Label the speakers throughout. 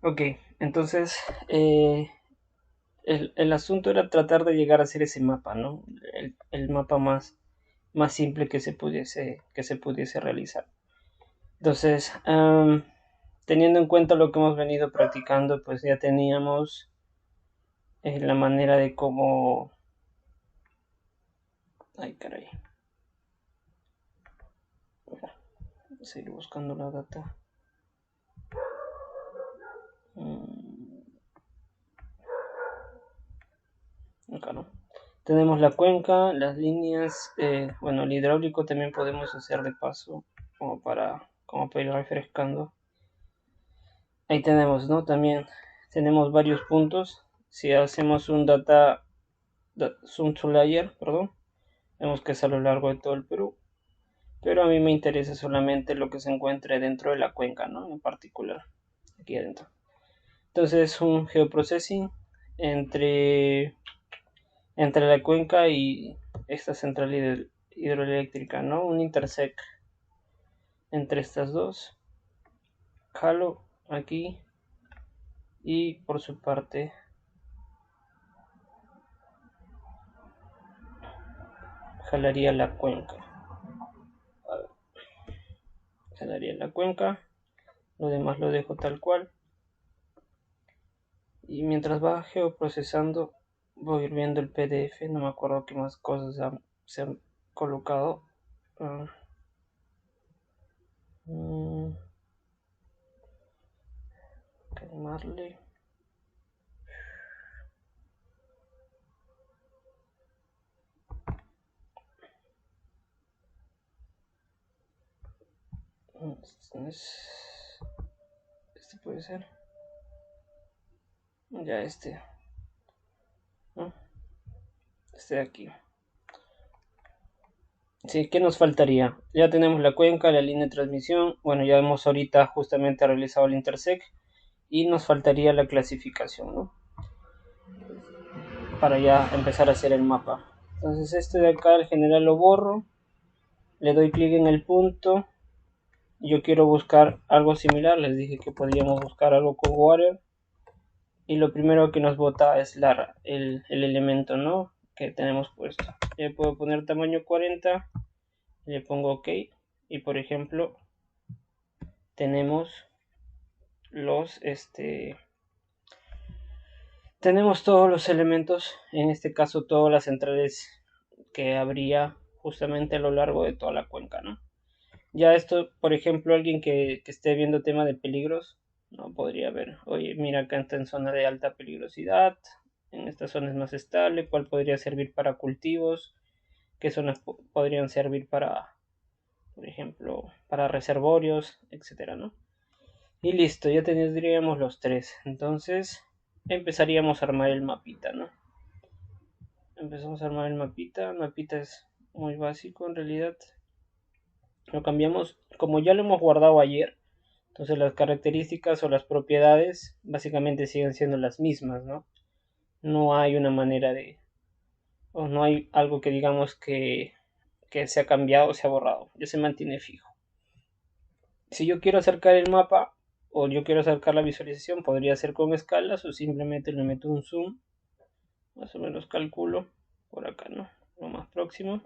Speaker 1: Ok, entonces el asunto era tratar de llegar a hacer ese mapa, ¿no? El mapa más simple que se pudiese realizar. Entonces, teniendo en cuenta lo que hemos venido practicando, pues ya teníamos la manera de cómo... Ay, caray. Seguir buscando la data. Mm, Acá no. Tenemos la cuenca, las líneas, bueno, el hidráulico también podemos hacer de paso, como para ir refrescando. Ahí tenemos, ¿no? También tenemos varios puntos. Si hacemos un zoom to layer, perdón, vemos que es a lo largo de todo el Perú. Pero a mí me interesa solamente lo que se encuentre dentro de la cuenca, ¿no? En particular, aquí adentro. Entonces, un geoprocessing entre, entre la cuenca y esta central hidroeléctrica, ¿no? Un intersect entre estas dos. Jalo aquí y por su parte jalaría la cuenca. Jalaría la cuenca. Lo demás lo dejo tal cual. Y mientras va geoprocesando, voy a ir viendo el PDF. No me acuerdo qué más cosas se han colocado. Ah, mm, Calmarle. Este puede ser. Ya este. ¿No? Este de aquí. Sí, ¿qué nos faltaría? Ya tenemos la cuenca, la línea de transmisión. Bueno, ya hemos ahorita justamente realizado el intersect. Y nos faltaría la clasificación, ¿no? Para ya empezar a hacer el mapa. Entonces este de acá, el general lo borro. Le doy clic en el punto. Yo quiero buscar algo similar. Les dije que podíamos buscar algo con water. Y lo primero que nos bota es el elemento, ¿no? Que tenemos puesto. Le puedo poner tamaño 40. Le pongo OK. Y por ejemplo, tenemos tenemos todos los elementos, en este caso todas las centrales que habría justamente a lo largo de toda la cuenca, ¿no? Ya esto, por ejemplo, alguien que esté viendo tema de peligros, no podría ver, oye, mira, acá está en zona de alta peligrosidad, en esta zona es más estable, cuál podría servir para cultivos, qué zonas podrían servir para, por ejemplo, para reservorios, etcétera, ¿no? Y listo, ya tendríamos los tres. Entonces empezaríamos a armar el mapita, ¿no? Empezamos a armar el mapita. El mapita es muy básico en realidad. Lo cambiamos, como ya lo hemos guardado ayer. Entonces las características o las propiedades básicamente siguen siendo las mismas, ¿no? No hay una manera de... O no hay algo que digamos que se ha cambiado o se ha borrado. Ya se mantiene fijo. Si yo quiero acercar el mapa o yo quiero acercar la visualización, podría ser con escalas o simplemente le meto un zoom. Más o menos calculo por acá, ¿no? Lo más próximo.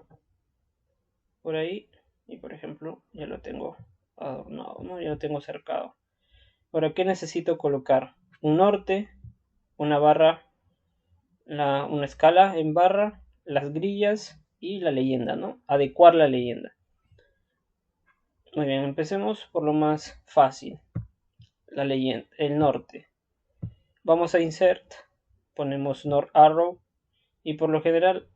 Speaker 1: Por ahí. Y por ejemplo, ya lo tengo adornado, ¿no? Ya lo tengo cercado. Ahora, ¿qué necesito colocar? Un norte, una barra, una escala en barra, las grillas y la leyenda, ¿no? Adecuar la leyenda. Muy bien, empecemos por lo más fácil. La leyenda, el norte. Vamos a insert, ponemos north arrow y por lo general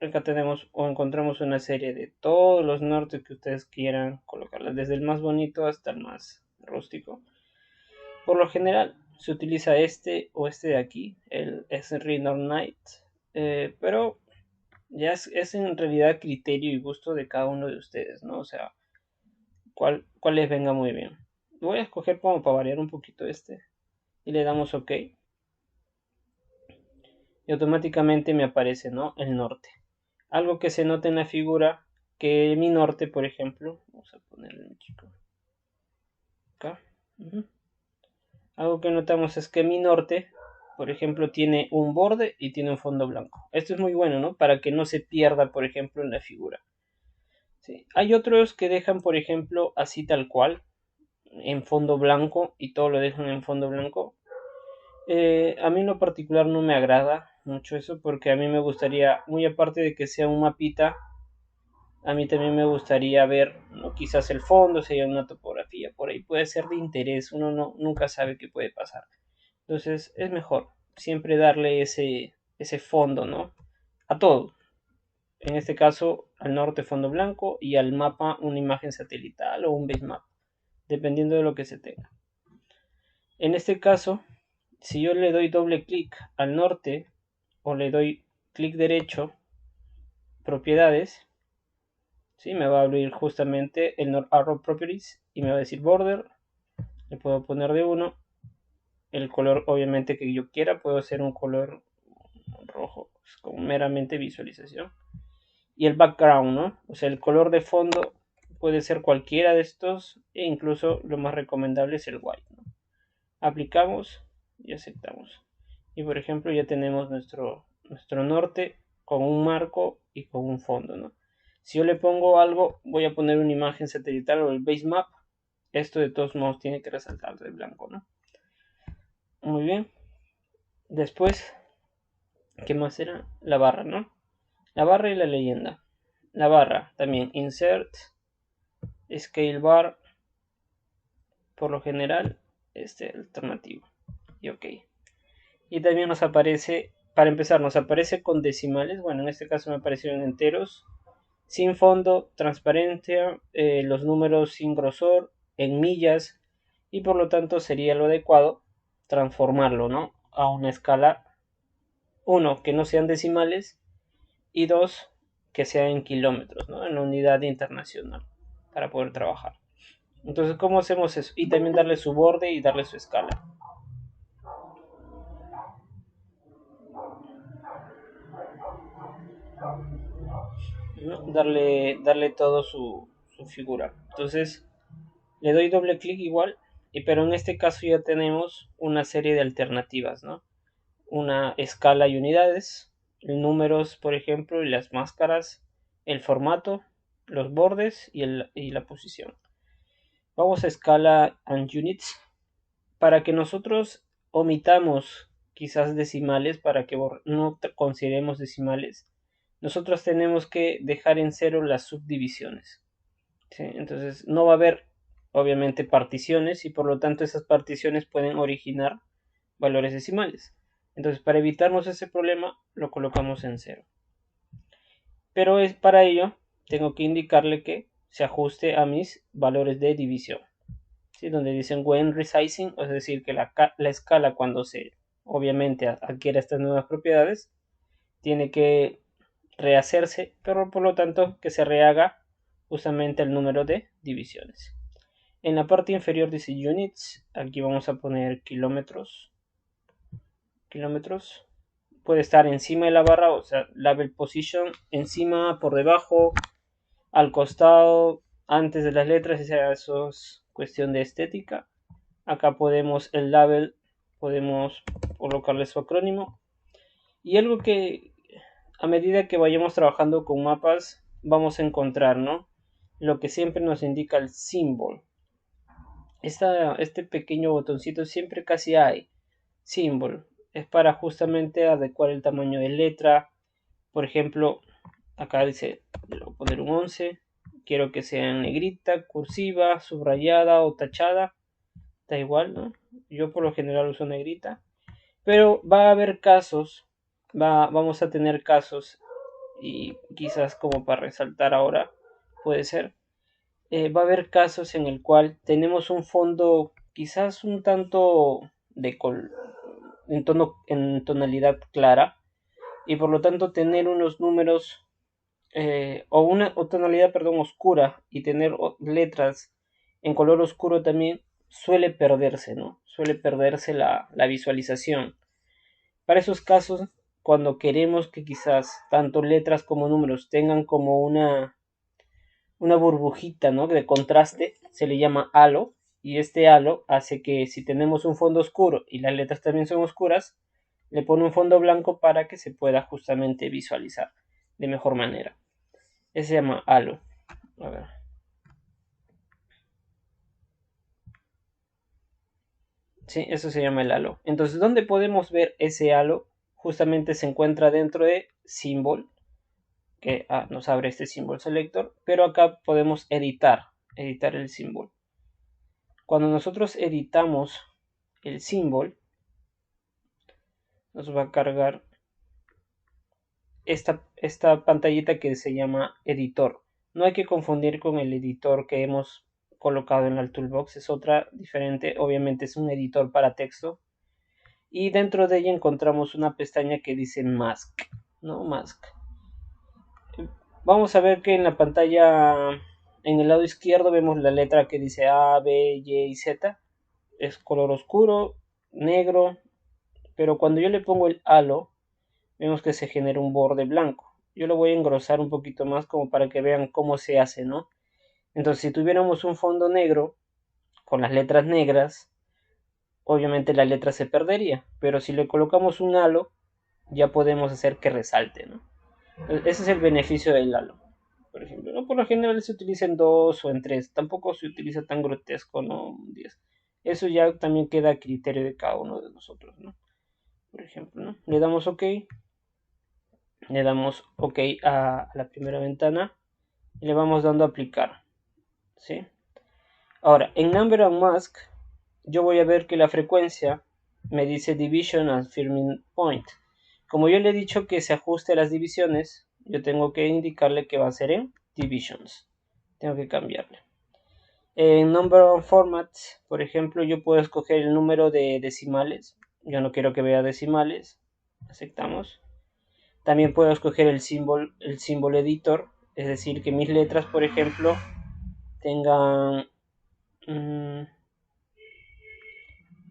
Speaker 1: acá tenemos o encontramos una serie de todos los nortes que ustedes quieran colocarlas, desde el más bonito hasta el más rústico. Por lo general se utiliza este o este de aquí, el SRI North Night, pero ya es en realidad criterio y gusto de cada uno de ustedes, ¿no? O sea, cuál les venga muy bien. Voy a escoger como para variar un poquito este y le damos OK y automáticamente me aparece, ¿no? El norte. Algo que se nota en la figura que mi norte, por ejemplo, vamos a ponerle un chico acá. Algo que notamos es que mi norte, por ejemplo, tiene un borde y tiene un fondo blanco. Esto es muy bueno, ¿no? Para que no se pierda, por ejemplo, en la figura. ¿Sí? Hay otros que dejan, por ejemplo, así tal cual, en fondo blanco, y todo lo dejan en fondo blanco. A mí en lo particular no me agrada mucho eso, porque a mí me gustaría, muy aparte de que sea un mapita, a mí también me gustaría ver, ¿no? Quizás el fondo, sería una topografía, por ahí puede ser de interés, uno nunca sabe qué puede pasar. Entonces es mejor siempre darle ese fondo, ¿no? A todo. En este caso, al norte fondo blanco y al mapa una imagen satelital o un base map, dependiendo de lo que se tenga. En este caso, si yo le doy doble clic al norte o le doy clic derecho, propiedades, ¿sí? Me va a abrir justamente el North Arrow Properties y me va a decir border. Le puedo poner de 1. El color obviamente que yo quiera, puedo hacer un color rojo, es como meramente visualización. Y el background, ¿no? O sea, el color de fondo puede ser cualquiera de estos e incluso lo más recomendable es el white, ¿no? Aplicamos y aceptamos. Y por ejemplo ya tenemos nuestro norte con un marco y con un fondo, ¿no? Si yo le pongo algo, voy a poner una imagen satelital o el base map. Esto de todos modos tiene que resaltar de blanco, ¿no? Muy bien. Después, ¿qué más era? La barra, ¿no? La barra y la leyenda. La barra también insert, scale bar, por lo general, este alternativo. Y ok. Y también nos aparece, para empezar, nos aparece con decimales. Bueno, en este caso me aparecieron enteros. Sin fondo, transparencia, los números sin grosor, en millas. Y por lo tanto sería lo adecuado transformarlo, ¿no? A una escala, uno, que no sean decimales. Y dos, que sea en kilómetros, ¿no? En la unidad internacional para poder trabajar. Entonces, ¿cómo hacemos eso? Y también darle su borde y darle su escala, ¿no? Darle todo su figura. Entonces, le doy doble clic igual, pero en este caso ya tenemos una serie de alternativas, ¿no? Una escala y unidades, números, por ejemplo, y las máscaras, el formato, los bordes y la posición. Vamos a escala and units para que nosotros omitamos quizás decimales, para que no consideremos decimales. Nosotros tenemos que dejar en cero las subdivisiones, ¿sí? Entonces no va a haber obviamente particiones y por lo tanto esas particiones pueden originar valores decimales. Entonces para evitarnos ese problema lo colocamos en cero. Pero es para ello tengo que indicarle que se ajuste a mis valores de división, ¿sí? Donde dicen when resizing, es decir, que la escala cuando se obviamente adquiere estas nuevas propiedades tiene que rehacerse, pero por lo tanto que se rehaga justamente el número de divisiones. En la parte inferior dice units, aquí vamos a poner kilómetros. Kilómetros. Puede estar encima de la barra, o sea, label position, encima, por debajo, al costado, antes de las letras, eso es cuestión de estética. Acá podemos el label, podemos colocarle su acrónimo. Y algo que a medida que vayamos trabajando con mapas vamos a encontrar, ¿no? Lo que siempre nos indica el symbol. Este pequeño botoncito siempre casi hay. Symbol. Es para justamente adecuar el tamaño de letra. Por ejemplo, acá dice, le voy a poner un 11. Quiero que sea en negrita, cursiva, subrayada o tachada. Da igual, ¿no? Yo por lo general uso negrita. Pero va a haber casos, vamos a tener casos, y quizás como para resaltar ahora, puede ser, va a haber casos en el cual tenemos un fondo quizás un tanto en tonalidad clara, y por lo tanto tener unos números o una tonalidad, perdón, oscura, y tener letras en color oscuro también suele perderse, ¿no? Suele perderse la visualización. Para esos casos, cuando queremos que quizás tanto letras como números tengan como una burbujita, ¿no? De contraste, se le llama halo. y este halo hace que si tenemos un fondo oscuro y las letras también son oscuras, le pone un fondo blanco para que se pueda justamente visualizar de mejor manera. Ese se llama halo. A ver. Sí, eso se llama el halo. Entonces, ¿dónde podemos ver ese halo? Justamente se encuentra dentro de Symbol, que nos abre este Symbol Selector, pero acá podemos editar el símbolo. Cuando nosotros editamos el símbolo, nos va a cargar esta pantallita que se llama editor. No hay que confundir con el editor que hemos colocado en el toolbox, es otra diferente, obviamente es un editor para texto. Y dentro de ella encontramos una pestaña que dice Mask, ¿no? Mask. Vamos a ver que en la pantalla, en el lado izquierdo, vemos la letra que dice A, B, Y y Z. Es color oscuro, negro, pero cuando yo le pongo el halo, vemos que se genera un borde blanco. Yo lo voy a engrosar un poquito más como para que vean cómo se hace, ¿no? Entonces, si tuviéramos un fondo negro con las letras negras, obviamente la letra se perdería, pero si le colocamos un halo, ya podemos hacer que resalte, ¿no? Ese es el beneficio del halo, por ejemplo, ¿no? Por lo general se utiliza en 2 o en 3, tampoco se utiliza tan grotesco, ¿no? 10. Eso ya también queda a criterio de cada uno de nosotros, ¿no? Por ejemplo, ¿no? Le damos OK a la primera ventana y le vamos dando a aplicar, ¿sí? Ahora, en Number and Mask, yo voy a ver que la frecuencia me dice Division and Firming Point. Como yo le he dicho que se ajuste a las divisiones, yo tengo que indicarle que va a ser en Divisions. Tengo que cambiarle. En Number and Format, por ejemplo, yo puedo escoger el número de decimales. Yo no quiero que vea decimales. Aceptamos. También puedo escoger el símbolo editor, es decir, que mis letras, por ejemplo, tengan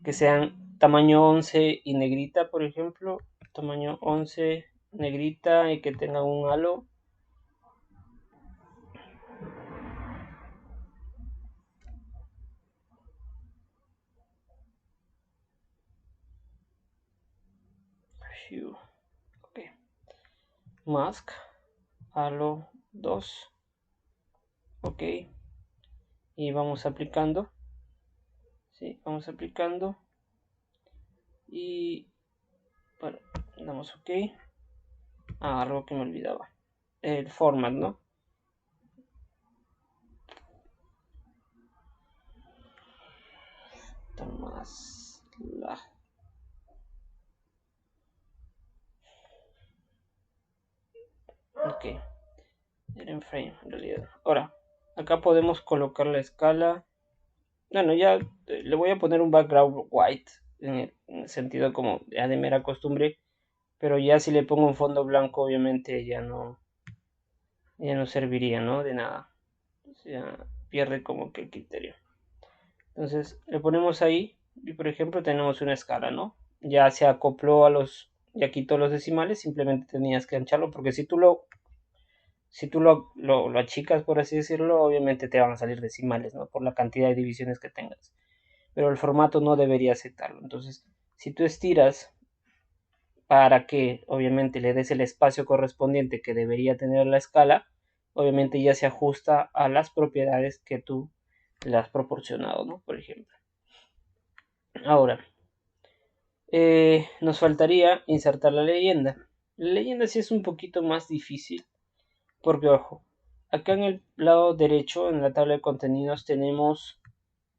Speaker 1: que sean tamaño 11 y negrita, por ejemplo, tamaño 11 negrita y que tengan un halo. Ok. Mask, halo 2. Ok. Y vamos aplicando. Sí, vamos aplicando. Y bueno, damos OK. Algo que me olvidaba. El format, ¿no? Más la. Ok. Era en frame, en realidad. Ahora, acá podemos colocar la escala. Bueno, ya le voy a poner un background white. En el sentido como ya de mera costumbre. Pero ya si le pongo un fondo blanco, obviamente ya no serviría, ¿no? De nada. O sea, pierde como que el criterio. Entonces, le ponemos ahí. Y por ejemplo, tenemos una escala, ¿no? Ya se acopló ya quitó los decimales, simplemente tenías que ancharlo, porque si tú lo achicas, por así decirlo, obviamente te van a salir decimales, ¿no? Por la cantidad de divisiones que tengas. Pero el formato no debería aceptarlo. Entonces, si tú estiras para que obviamente le des el espacio correspondiente que debería tener la escala, obviamente ya se ajusta a las propiedades que tú le has proporcionado, ¿no? Por ejemplo. Ahora, nos faltaría insertar la leyenda. La leyenda sí es un poquito más difícil, porque ojo, acá en el lado derecho, en la tabla de contenidos, tenemos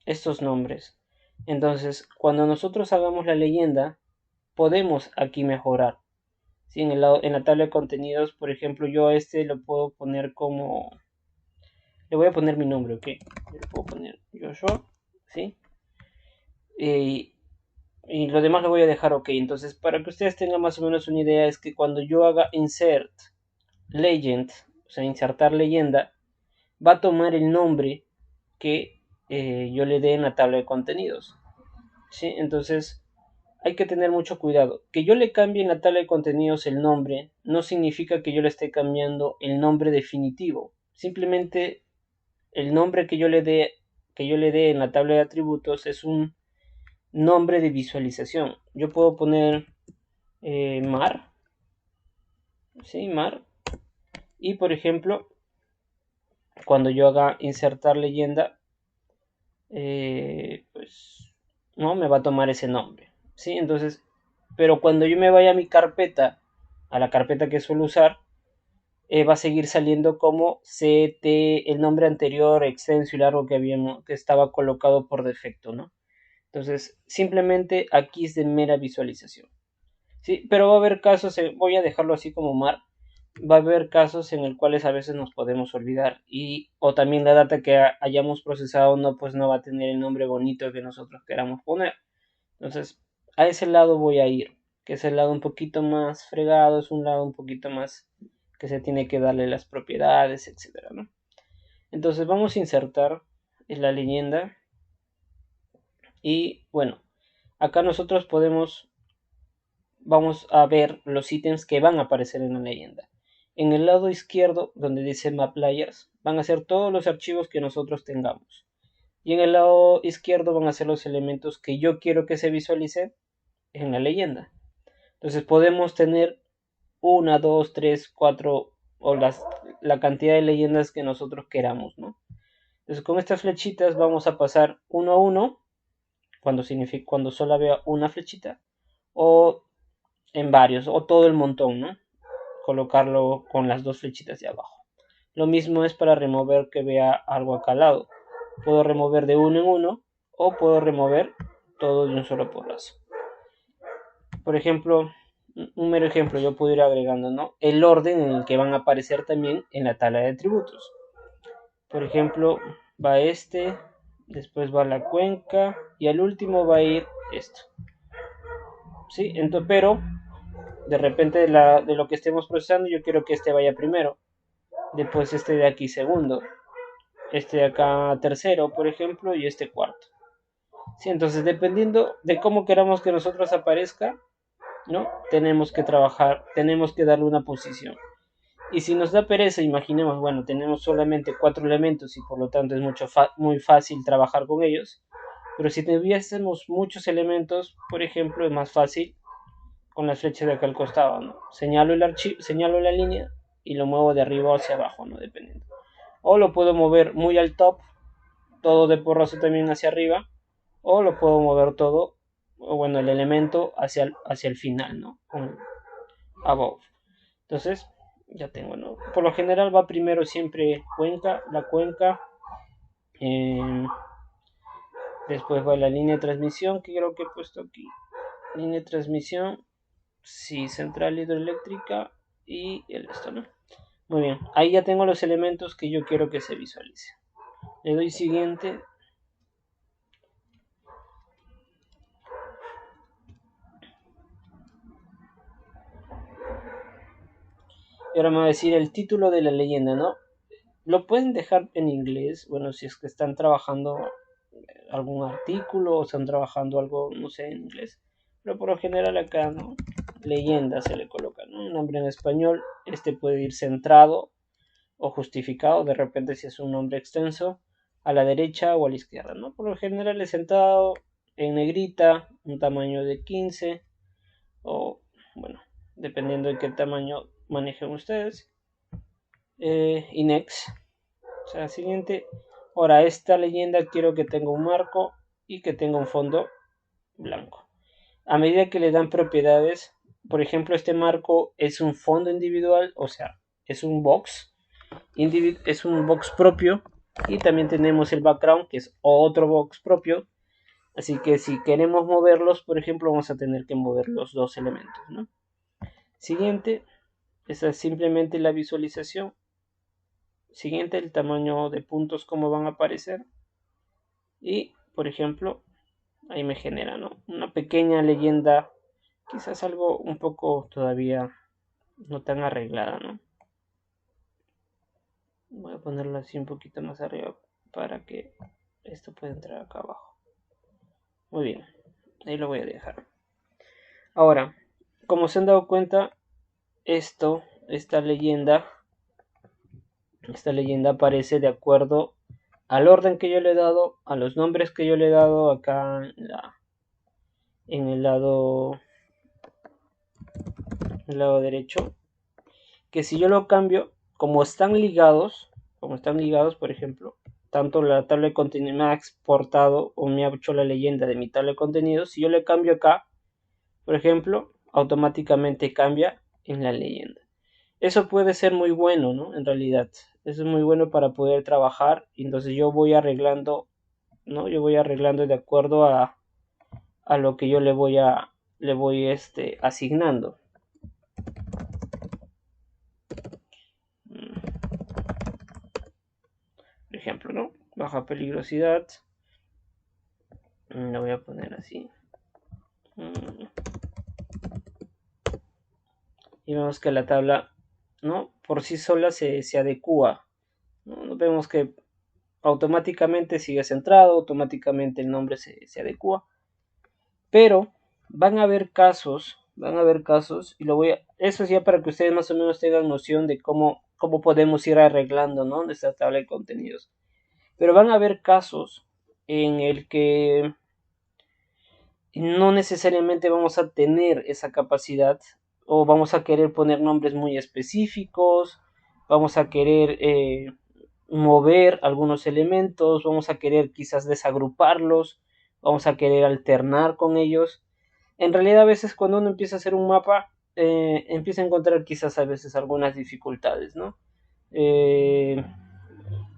Speaker 1: estos nombres. Entonces, cuando nosotros hagamos la leyenda, podemos aquí mejorar. ¿Sí? En la tabla de contenidos, por ejemplo, yo a este lo puedo poner como... Le voy a poner mi nombre, ¿ok? Le puedo poner Joshua, ¿sí? Y lo demás lo voy a dejar ok. Entonces, para que ustedes tengan más o menos una idea, es que cuando yo haga insert legend, o sea, insertar leyenda, va a tomar el nombre que yo le dé en la tabla de contenidos. ¿Sí? Entonces, hay que tener mucho cuidado. Que yo le cambie en la tabla de contenidos el nombre no significa que yo le esté cambiando el nombre definitivo. Simplemente el nombre que yo le dé, que yo le dé en la tabla de atributos es un nombre de visualización. Yo puedo poner mar, ¿sí? Mar. Y por ejemplo, cuando yo haga insertar leyenda, pues no me va a tomar ese nombre, ¿sí? Entonces, pero cuando yo me vaya a mi carpeta, a la carpeta que suelo usar, va a seguir saliendo como CT, el nombre anterior, extenso y largo que estaba colocado por defecto, ¿no? Entonces, simplemente aquí es de mera visualización. Sí, pero va a haber casos, voy a dejarlo así como mar, va a haber casos en los cuales a veces nos podemos olvidar o también la data que hayamos procesado no, pues no va a tener el nombre bonito que nosotros queramos poner. Entonces, a ese lado voy a ir, que es el lado un poquito más fregado, es un lado un poquito más que se tiene que darle las propiedades, etcétera, ¿no? Entonces vamos a insertar en la leyenda y bueno, acá nosotros vamos a ver los ítems que van a aparecer en la leyenda. En el lado izquierdo, donde dice Map Layers, van a ser todos los archivos que nosotros tengamos. Y en el lado izquierdo van a ser los elementos que yo quiero que se visualicen en la leyenda. Entonces podemos tener 1, 2, 3, 4 o la cantidad de leyendas que nosotros queramos, ¿no? Entonces con estas flechitas vamos a pasar uno a uno cuando solo vea una flechita o en varios o todo el montón, ¿no? Colocarlo con las dos flechitas de abajo. Lo mismo es para remover que vea algo acá al lado. Puedo remover de uno en uno o puedo remover todo de un solo porrazo. Por ejemplo, un mero ejemplo, yo puedo ir agregando, ¿no? El orden en el que van a aparecer también en la tabla de atributos. Por ejemplo, va este, después va la cuenca y al último va a ir esto. ¿Sí? Entonces, pero de repente de lo que estemos procesando, yo quiero que este vaya primero. Después este de aquí segundo. Este de acá tercero, por ejemplo, y este cuarto. Sí, entonces dependiendo de cómo queramos que nosotros aparezca, ¿no? Tenemos que trabajar, tenemos que darle una posición. Y si nos da pereza, imaginemos, bueno, tenemos solamente 4 elementos y por lo tanto es muy fácil trabajar con ellos. Pero si tuviésemos muchos elementos, por ejemplo, es más fácil con las flechas de acá al costado, ¿no? Señalo el archivo, señalo la línea y lo muevo de arriba hacia abajo, ¿no? Dependiendo. O lo puedo mover muy al top, todo de porrazo también hacia arriba, o lo puedo mover todo, o bueno, el elemento hacia el final, ¿no? Con above. Entonces, ya tengo, ¿no? Por lo general va primero siempre la cuenca, eh, después va la línea de transmisión, que creo que he puesto aquí, línea de transmisión, sí, central hidroeléctrica y esto, ¿no? Muy bien, ahí ya tengo los elementos que yo quiero que se visualice. Le doy siguiente. Y ahora me va a decir el título de la leyenda, ¿no? Lo pueden dejar en inglés, bueno, si es que están trabajando algún artículo o están trabajando algo, no sé, en inglés. Pero por lo general acá, ¿no? Leyenda se le coloca, ¿no? Un nombre en español, este puede ir centrado o justificado, de repente si es un nombre extenso, a la derecha o a la izquierda, ¿no? Por lo general es centrado en negrita, un tamaño de 15 o, bueno, dependiendo de qué tamaño manejen ustedes. Y next, o sea, siguiente. Ahora, esta leyenda quiero que tenga un marco y que tenga un fondo blanco. A medida que le dan propiedades, por ejemplo, este marco es un fondo individual, o sea, es un box, es un box propio. Y también tenemos el background, que es otro box propio. Así que si queremos moverlos, por ejemplo, vamos a tener que mover los dos elementos, ¿no? Siguiente, esta es simplemente la visualización. Siguiente, el tamaño de puntos, cómo van a aparecer. Y, por ejemplo, ahí me genera, ¿no? Una pequeña leyenda, quizás algo un poco todavía no tan arreglada, ¿no? Voy a ponerlo así un poquito más arriba para que esto pueda entrar acá abajo. Muy bien, ahí lo voy a dejar. Ahora, como se han dado cuenta, esta leyenda aparece de acuerdo al orden que yo le he dado, a los nombres que yo le he dado acá en el lado derecho, que si yo lo cambio, como están ligados, por ejemplo, tanto la tabla de contenido me ha exportado o me ha hecho la leyenda de mi tabla de contenido, si yo le cambio acá, por ejemplo, automáticamente cambia en la leyenda. Eso puede ser muy bueno, ¿no? En realidad, eso es muy bueno para poder trabajar. Y entonces yo voy arreglando, ¿no? Yo voy arreglando de acuerdo a lo que yo le voy asignando. Por ejemplo, ¿no? Baja peligrosidad. Lo voy a poner así. Y vemos que la tabla, ¿no? Por sí sola se adecua, ¿no? Vemos que automáticamente sigue centrado, automáticamente el nombre se adecua. Pero van a haber casos, y eso es ya para que ustedes más o menos tengan noción de cómo podemos ir arreglando, ¿no? Nuestra tabla de contenidos. Pero van a haber casos en el que no necesariamente vamos a tener esa capacidad o vamos a querer poner nombres muy específicos, vamos a querer mover algunos elementos, vamos a querer quizás desagruparlos, vamos a querer alternar con ellos. En realidad a veces cuando uno empieza a hacer un mapa, empieza a encontrar quizás a veces algunas dificultades, ¿no?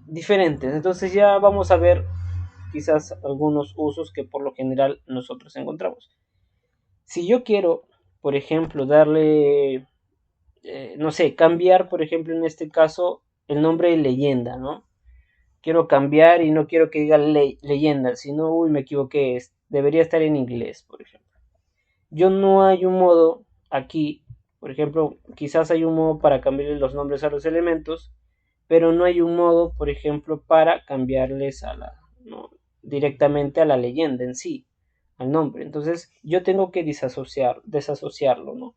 Speaker 1: Diferentes. Entonces ya vamos a ver quizás algunos usos que por lo general nosotros encontramos. Si yo quiero, por ejemplo, darle, no sé, cambiar, por ejemplo, en este caso, el nombre de leyenda, ¿no? Quiero cambiar y no quiero que diga leyenda, sino, uy, me equivoqué, debería estar en inglés, por ejemplo. Yo no hay un modo aquí, por ejemplo, quizás hay un modo para cambiarle los nombres a los elementos, pero no hay un modo, por ejemplo, para cambiarles ¿no? directamente a la leyenda en sí, al nombre. Entonces yo tengo que desasociarlo, ¿no?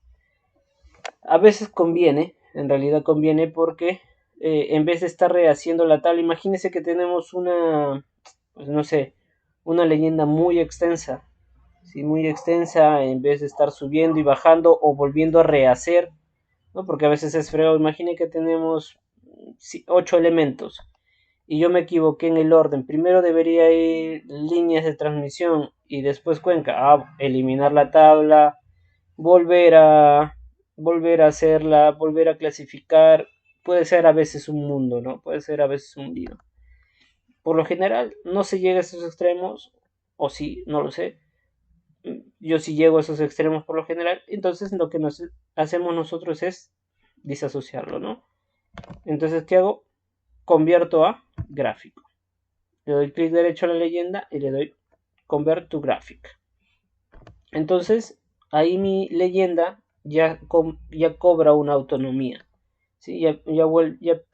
Speaker 1: A veces conviene, en realidad conviene porque en vez de estar rehaciendo la tabla, imagínense que tenemos pues no sé, una leyenda muy extensa, ¿sí? Muy extensa, en vez de estar subiendo y bajando o volviendo a rehacer, ¿no? Porque a veces es fregado. Imagine que tenemos 8 elementos y yo me equivoqué en el orden. Primero debería ir líneas de transmisión y después cuenca. Eliminar la tabla, volver a volver a hacerla, volver a clasificar. Puede ser a veces un mundo, ¿no? Puede ser a veces un lío. Por lo general no se llega a esos extremos, o sí, no lo sé. Yo sí llego a esos extremos por lo general. Entonces lo que hacemos nosotros es disasociarlo, ¿no? Entonces, ¿qué hago? Convierto a gráfico. Le doy clic derecho a la leyenda y le doy Convert to Graphic. Entonces, ahí mi leyenda ya cobra una autonomía. ¿Sí? Ya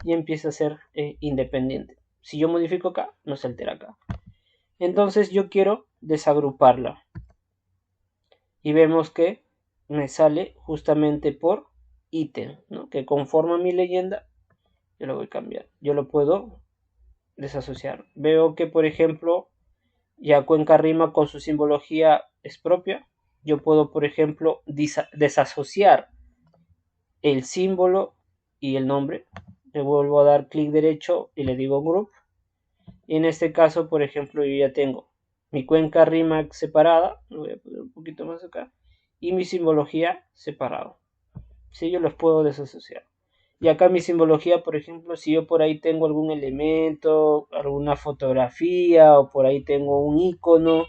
Speaker 1: empieza a ser independiente. Si yo modifico acá, no se altera acá. Entonces yo quiero desagruparla. Y vemos que me sale justamente por ítem, ¿no? Que conforma mi leyenda. Yo lo voy a cambiar. Yo lo puedo desasociar. Veo que, por ejemplo, ya Cuenca Rima con su simbología es propia. Yo puedo, por ejemplo, desasociar el símbolo y el nombre. Le vuelvo a dar clic derecho y le digo group. Y en este caso, por ejemplo, yo ya tengo mi Cuenca Rima separada. Lo voy a poner un poquito más acá. Y mi simbología separado. Si yo los puedo desasociar. Y acá mi simbología, por ejemplo, si yo por ahí tengo algún elemento, alguna fotografía o por ahí tengo un icono,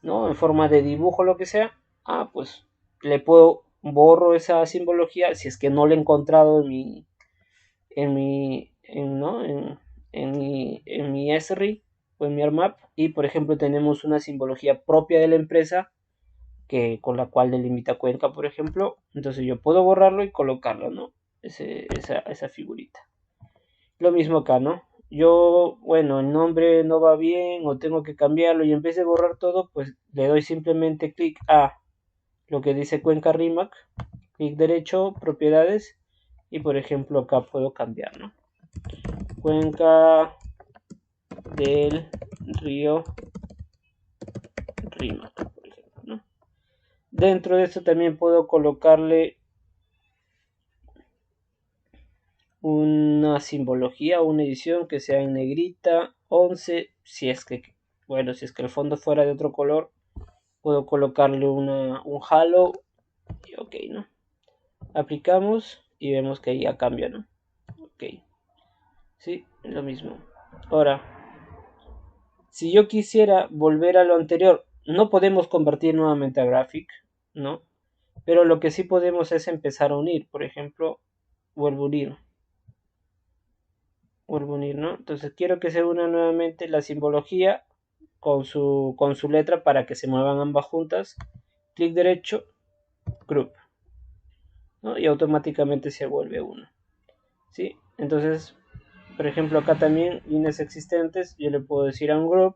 Speaker 1: ¿no? En forma de dibujo, lo que sea, pues le puedo borro esa simbología si es que no la he encontrado ¿no? en mi ESRI o en mi ARMAP. Y por ejemplo tenemos una simbología propia de la empresa con la cual delimita Cuenca, por ejemplo. Entonces yo puedo borrarlo y colocarlo, ¿no? Esa figurita. Lo mismo acá, ¿no? Yo, bueno, el nombre no va bien o tengo que cambiarlo y en vez de borrar todo, pues le doy simplemente clic a lo que dice Cuenca Rimac, clic derecho, propiedades y por ejemplo acá puedo cambiar, ¿no? Cuenca del río Rímac, por ejemplo, ¿no? Dentro de esto también puedo colocarle una simbología o una edición que sea en negrita 11, si es que el fondo fuera de otro color, puedo colocarle un halo y ok, ¿no? Aplicamos y vemos que ya cambia, ¿no? Ok, sí, lo mismo. Ahora, si yo quisiera volver a lo anterior, no podemos convertir nuevamente a Graphic, ¿no? Pero lo que sí podemos es empezar a unir. Por ejemplo, vuelvo a unir. ¿No? Entonces quiero que se una nuevamente la simbología con su letra para que se muevan ambas juntas. Clic derecho, group, ¿no? Y automáticamente se vuelve uno. ¿Sí? Entonces, por ejemplo, acá también líneas existentes, yo le puedo decir a un group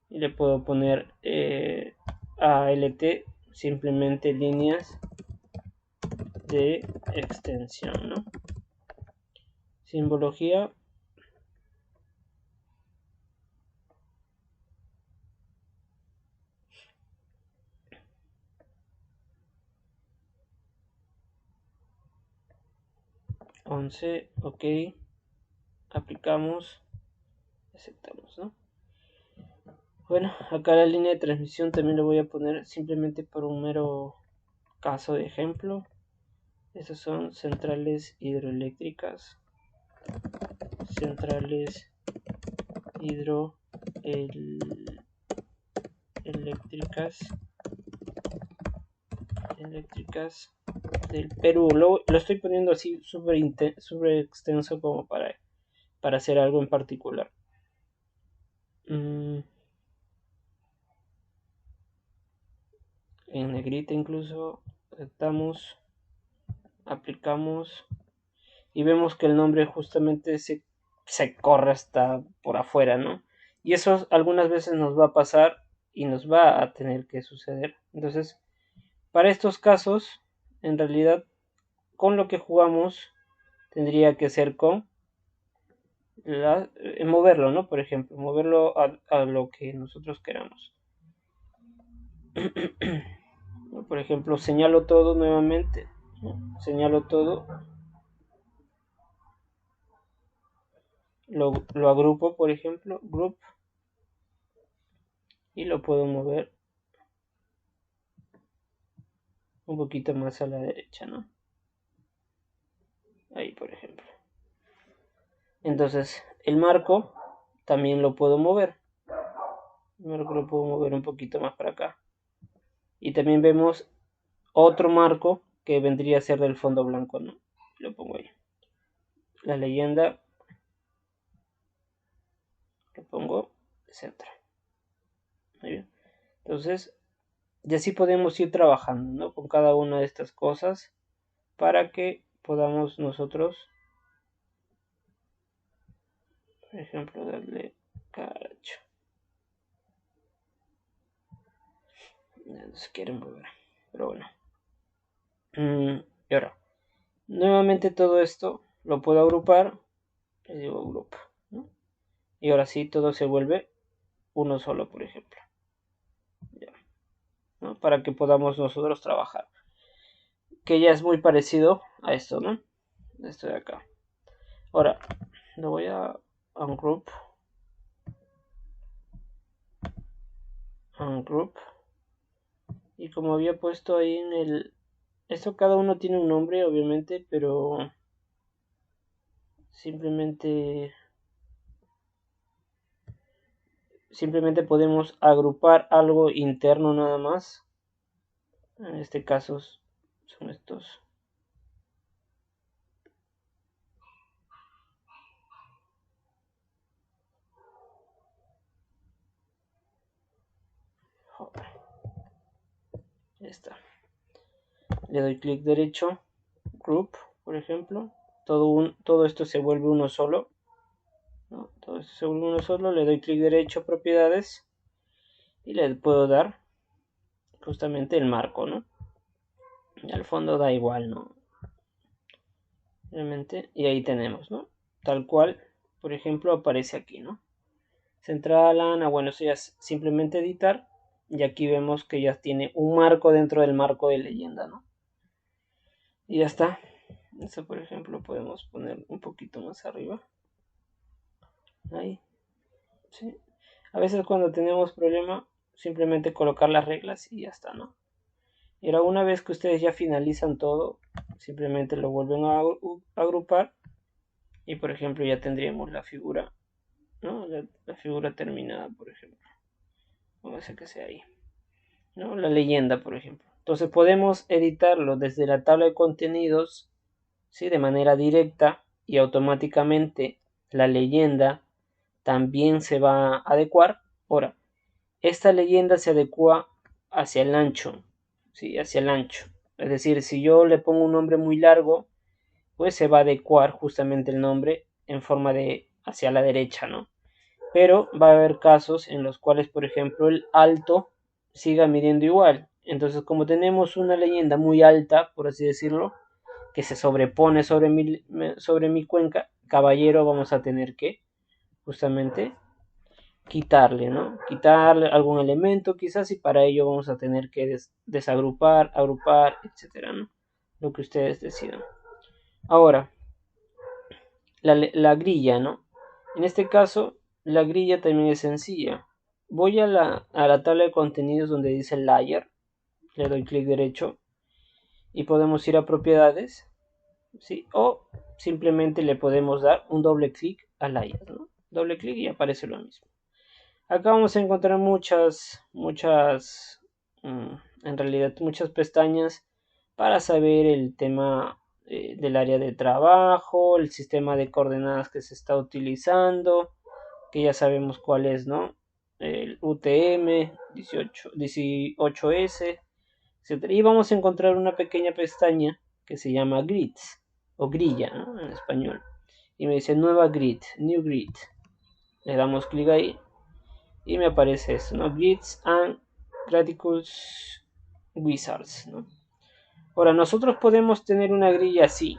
Speaker 1: y le puedo poner ALT, simplemente líneas de extensión, ¿no? Simbología. Ok, aplicamos, aceptamos, ¿no? Bueno, acá la línea de transmisión también le voy a poner simplemente por un mero caso de ejemplo. Estas son centrales hidroeléctricas. Centrales hidroeléctricas del Perú. Lo estoy poniendo así súper extenso como para hacer algo en particular. En negrita incluso aceptamos, aplicamos y vemos que el nombre justamente se corre hasta por afuera, ¿no? Y eso algunas veces nos va a pasar y nos va a tener que suceder. Entonces, para estos casos, en realidad, con lo que jugamos tendría que ser con moverlo, ¿no? Por ejemplo, moverlo a lo que nosotros queramos. Por ejemplo, señalo todo nuevamente, ¿no? Señalo todo, lo agrupo, por ejemplo, group, y lo puedo mover un poquito más a la derecha, ¿no? Ahí, por ejemplo. Entonces, el marco también lo puedo mover. El marco lo puedo mover un poquito más para acá. Y también vemos otro marco que vendría a ser del fondo blanco, ¿no? Lo pongo ahí. La leyenda, lo pongo centro. Muy bien. Entonces, y así podemos ir trabajando, ¿no? Con cada una de estas cosas para que podamos nosotros, por ejemplo, darle caracho. No se quieren mover, pero bueno. Y ahora, nuevamente todo esto lo puedo agrupar, le digo grupo, ¿no? Y ahora sí todo se vuelve uno solo, por ejemplo, ya, ¿no? Para que podamos nosotros trabajar, que ya es muy parecido a esto, ¿no? Esto de acá. Ahora, lo voy a ungroup, y como había puesto ahí en esto cada uno tiene un nombre, obviamente, pero simplemente podemos agrupar algo interno nada más. En este caso son estos. Ya está. Le doy clic derecho, group, por ejemplo. Todo esto se vuelve uno solo, ¿no? Todo esto se vuelve uno solo. Le doy clic derecho, propiedades, y le puedo dar justamente el marco, ¿no? Y al fondo da igual, ¿no? Realmente, y ahí tenemos, ¿no? Tal cual, por ejemplo, aparece aquí, ¿no? Central Ana, bueno, eso ya es simplemente editar. Y aquí vemos que ya tiene un marco dentro del marco de leyenda, ¿no? Y ya está. Eso, por ejemplo, podemos poner un poquito más arriba. Ahí, ¿sí? A veces cuando tenemos problema, simplemente colocar las reglas y ya está, ¿no? Y ahora una vez que ustedes ya finalizan todo, simplemente lo vuelven a agrupar y por ejemplo ya tendríamos la figura, ¿no? La figura terminada, por ejemplo. Vamos a hacer que sea ahí, ¿no? La leyenda, por ejemplo. Entonces podemos editarlo desde la tabla de contenidos, ¿sí? De manera directa y automáticamente la leyenda también se va a adecuar. Ahora, esta leyenda se adecua hacia el ancho, ¿sí? Hacia el ancho. Es decir, si yo le pongo un nombre muy largo, pues se va a adecuar justamente el nombre en forma de hacia la derecha, ¿no? Pero va a haber casos en los cuales, por ejemplo, el alto siga midiendo igual. Entonces, como tenemos una leyenda muy alta, por así decirlo, que se sobrepone sobre mi cuenca, caballero, vamos a tener que justamente quitarle, ¿no? Quitarle algún elemento quizás y para ello vamos a tener que desagrupar, agrupar, etcétera, ¿no? Lo que ustedes decidan. Ahora, la grilla, ¿no? En este caso, la grilla también es sencilla. Voy a la tabla de contenidos donde dice layer, le doy clic derecho y podemos ir a propiedades, ¿sí? O simplemente le podemos dar un doble clic a layer, ¿no? Doble clic y aparece lo mismo. Acá vamos a encontrar en realidad muchas pestañas para saber el tema del área de trabajo, el sistema de coordenadas que se está utilizando, que ya sabemos cuál es, ¿no? El UTM 18S, etc. Y vamos a encontrar una pequeña pestaña que se llama grids o grilla, ¿no? En español. Y me dice nueva grid, new grid. Le damos clic ahí y me aparece esto, ¿no? Grids and Graticus Wizards, ¿no? Ahora, nosotros podemos tener una grilla así,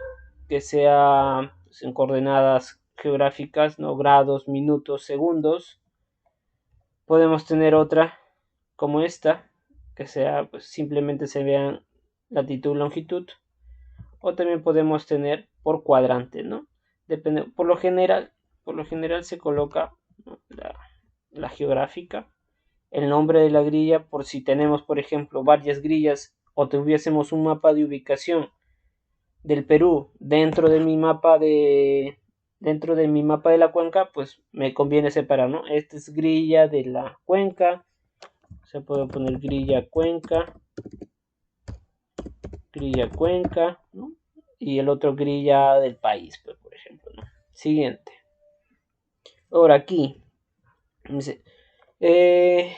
Speaker 1: que sea pues, en coordenadas geográficas, ¿no? Grados, minutos, segundos. Podemos tener otra como esta, que sea, pues simplemente se vean latitud, longitud. O también podemos tener por cuadrante, ¿no? Depende, por lo general se coloca, ¿no? la geográfica, el nombre de la grilla, por si tenemos, por ejemplo, varias grillas o tuviésemos un mapa de ubicación del Perú dentro de mi mapa de la cuenca, pues me conviene separar, ¿no? Esta es grilla de la cuenca, se puede poner grilla cuenca, ¿no? Y el otro grilla del país, pues, por ejemplo, ¿no? Siguiente. Ahora aquí, dice, ¿qué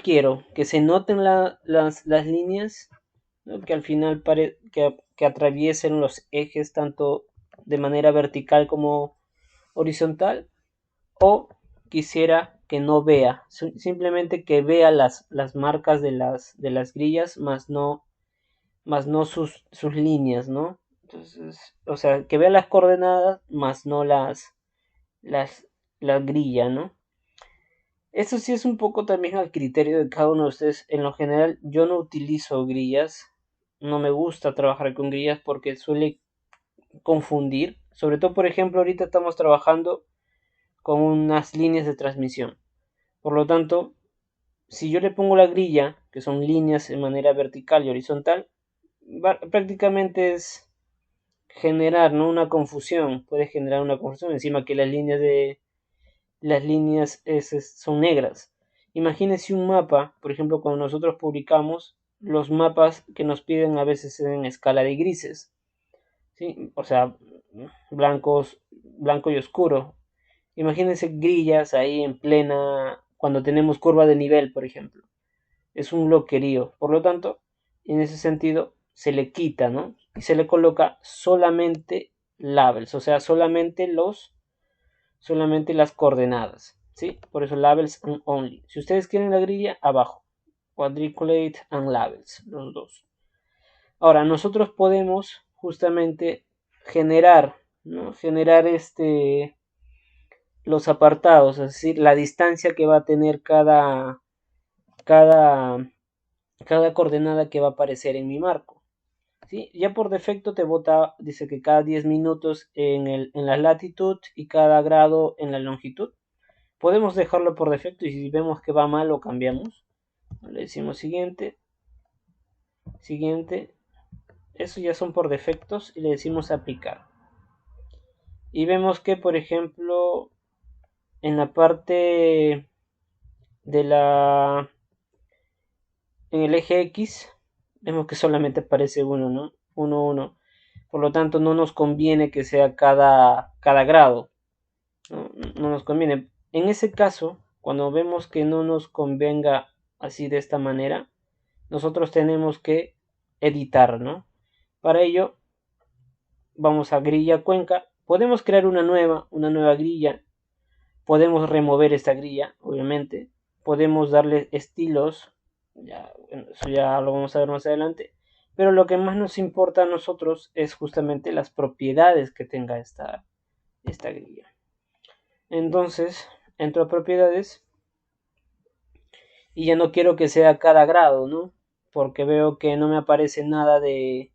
Speaker 1: quiero? Que se noten las líneas, ¿no? Que al final que atraviesen los ejes tanto de manera vertical como horizontal, o quisiera que no vea, simplemente que vea las marcas de las grillas, más no sus líneas, ¿no? Entonces, o sea, que vea las coordenadas, más no las, la grilla, ¿no? Eso sí es un poco también al criterio de cada uno de ustedes. En lo general, yo no utilizo grillas. No me gusta trabajar con grillas porque suele confundir. Sobre todo, por ejemplo, ahorita estamos trabajando con unas líneas de transmisión. Por lo tanto, si yo le pongo la grilla, que son líneas de manera vertical y horizontal, prácticamente es generar, ¿no? Una confusión. Puede generar una confusión encima que las líneas son negras. Imagínense un mapa, por ejemplo, cuando nosotros publicamos, los mapas que nos piden a veces en escala de grises, ¿sí? O sea, blanco y oscuro. Imagínense grillas ahí en plena, cuando tenemos curva de nivel, por ejemplo. Es un loquerío. Por lo tanto, en ese sentido, se le quita, ¿no? Y se le coloca solamente labels, o sea, solamente las coordenadas, ¿sí? Por eso labels and only. Si ustedes quieren la grilla, abajo. Quadriculate and labels, los dos. Ahora, nosotros podemos justamente generar, ¿no? Generar los apartados, es decir, la distancia que va a tener cada, cada coordenada que va a aparecer en mi marco. ¿Sí? Ya por defecto te bota, dice que cada 10 minutos en la latitud y cada grado en la longitud. Podemos dejarlo por defecto y si vemos que va mal lo cambiamos. Le decimos siguiente, siguiente. Eso ya son por defectos y le decimos aplicar. Y vemos que, por ejemplo, en la parte de en el eje X, vemos que solamente aparece uno, ¿no? 1, 1. Por lo tanto, no nos conviene que sea cada grado. No nos conviene. En ese caso, cuando vemos que no nos convenga así de esta manera, nosotros tenemos que editar, ¿no? Para ello, vamos a grilla cuenca. Podemos crear una nueva grilla. Podemos remover esta grilla, obviamente. Podemos darle estilos. Ya, bueno, eso ya lo vamos a ver más adelante. Pero lo que más nos importa a nosotros es justamente las propiedades que tenga esta grilla. Entonces, entro a propiedades y ya no quiero que sea cada grado, ¿no? Porque veo que no me aparece nada de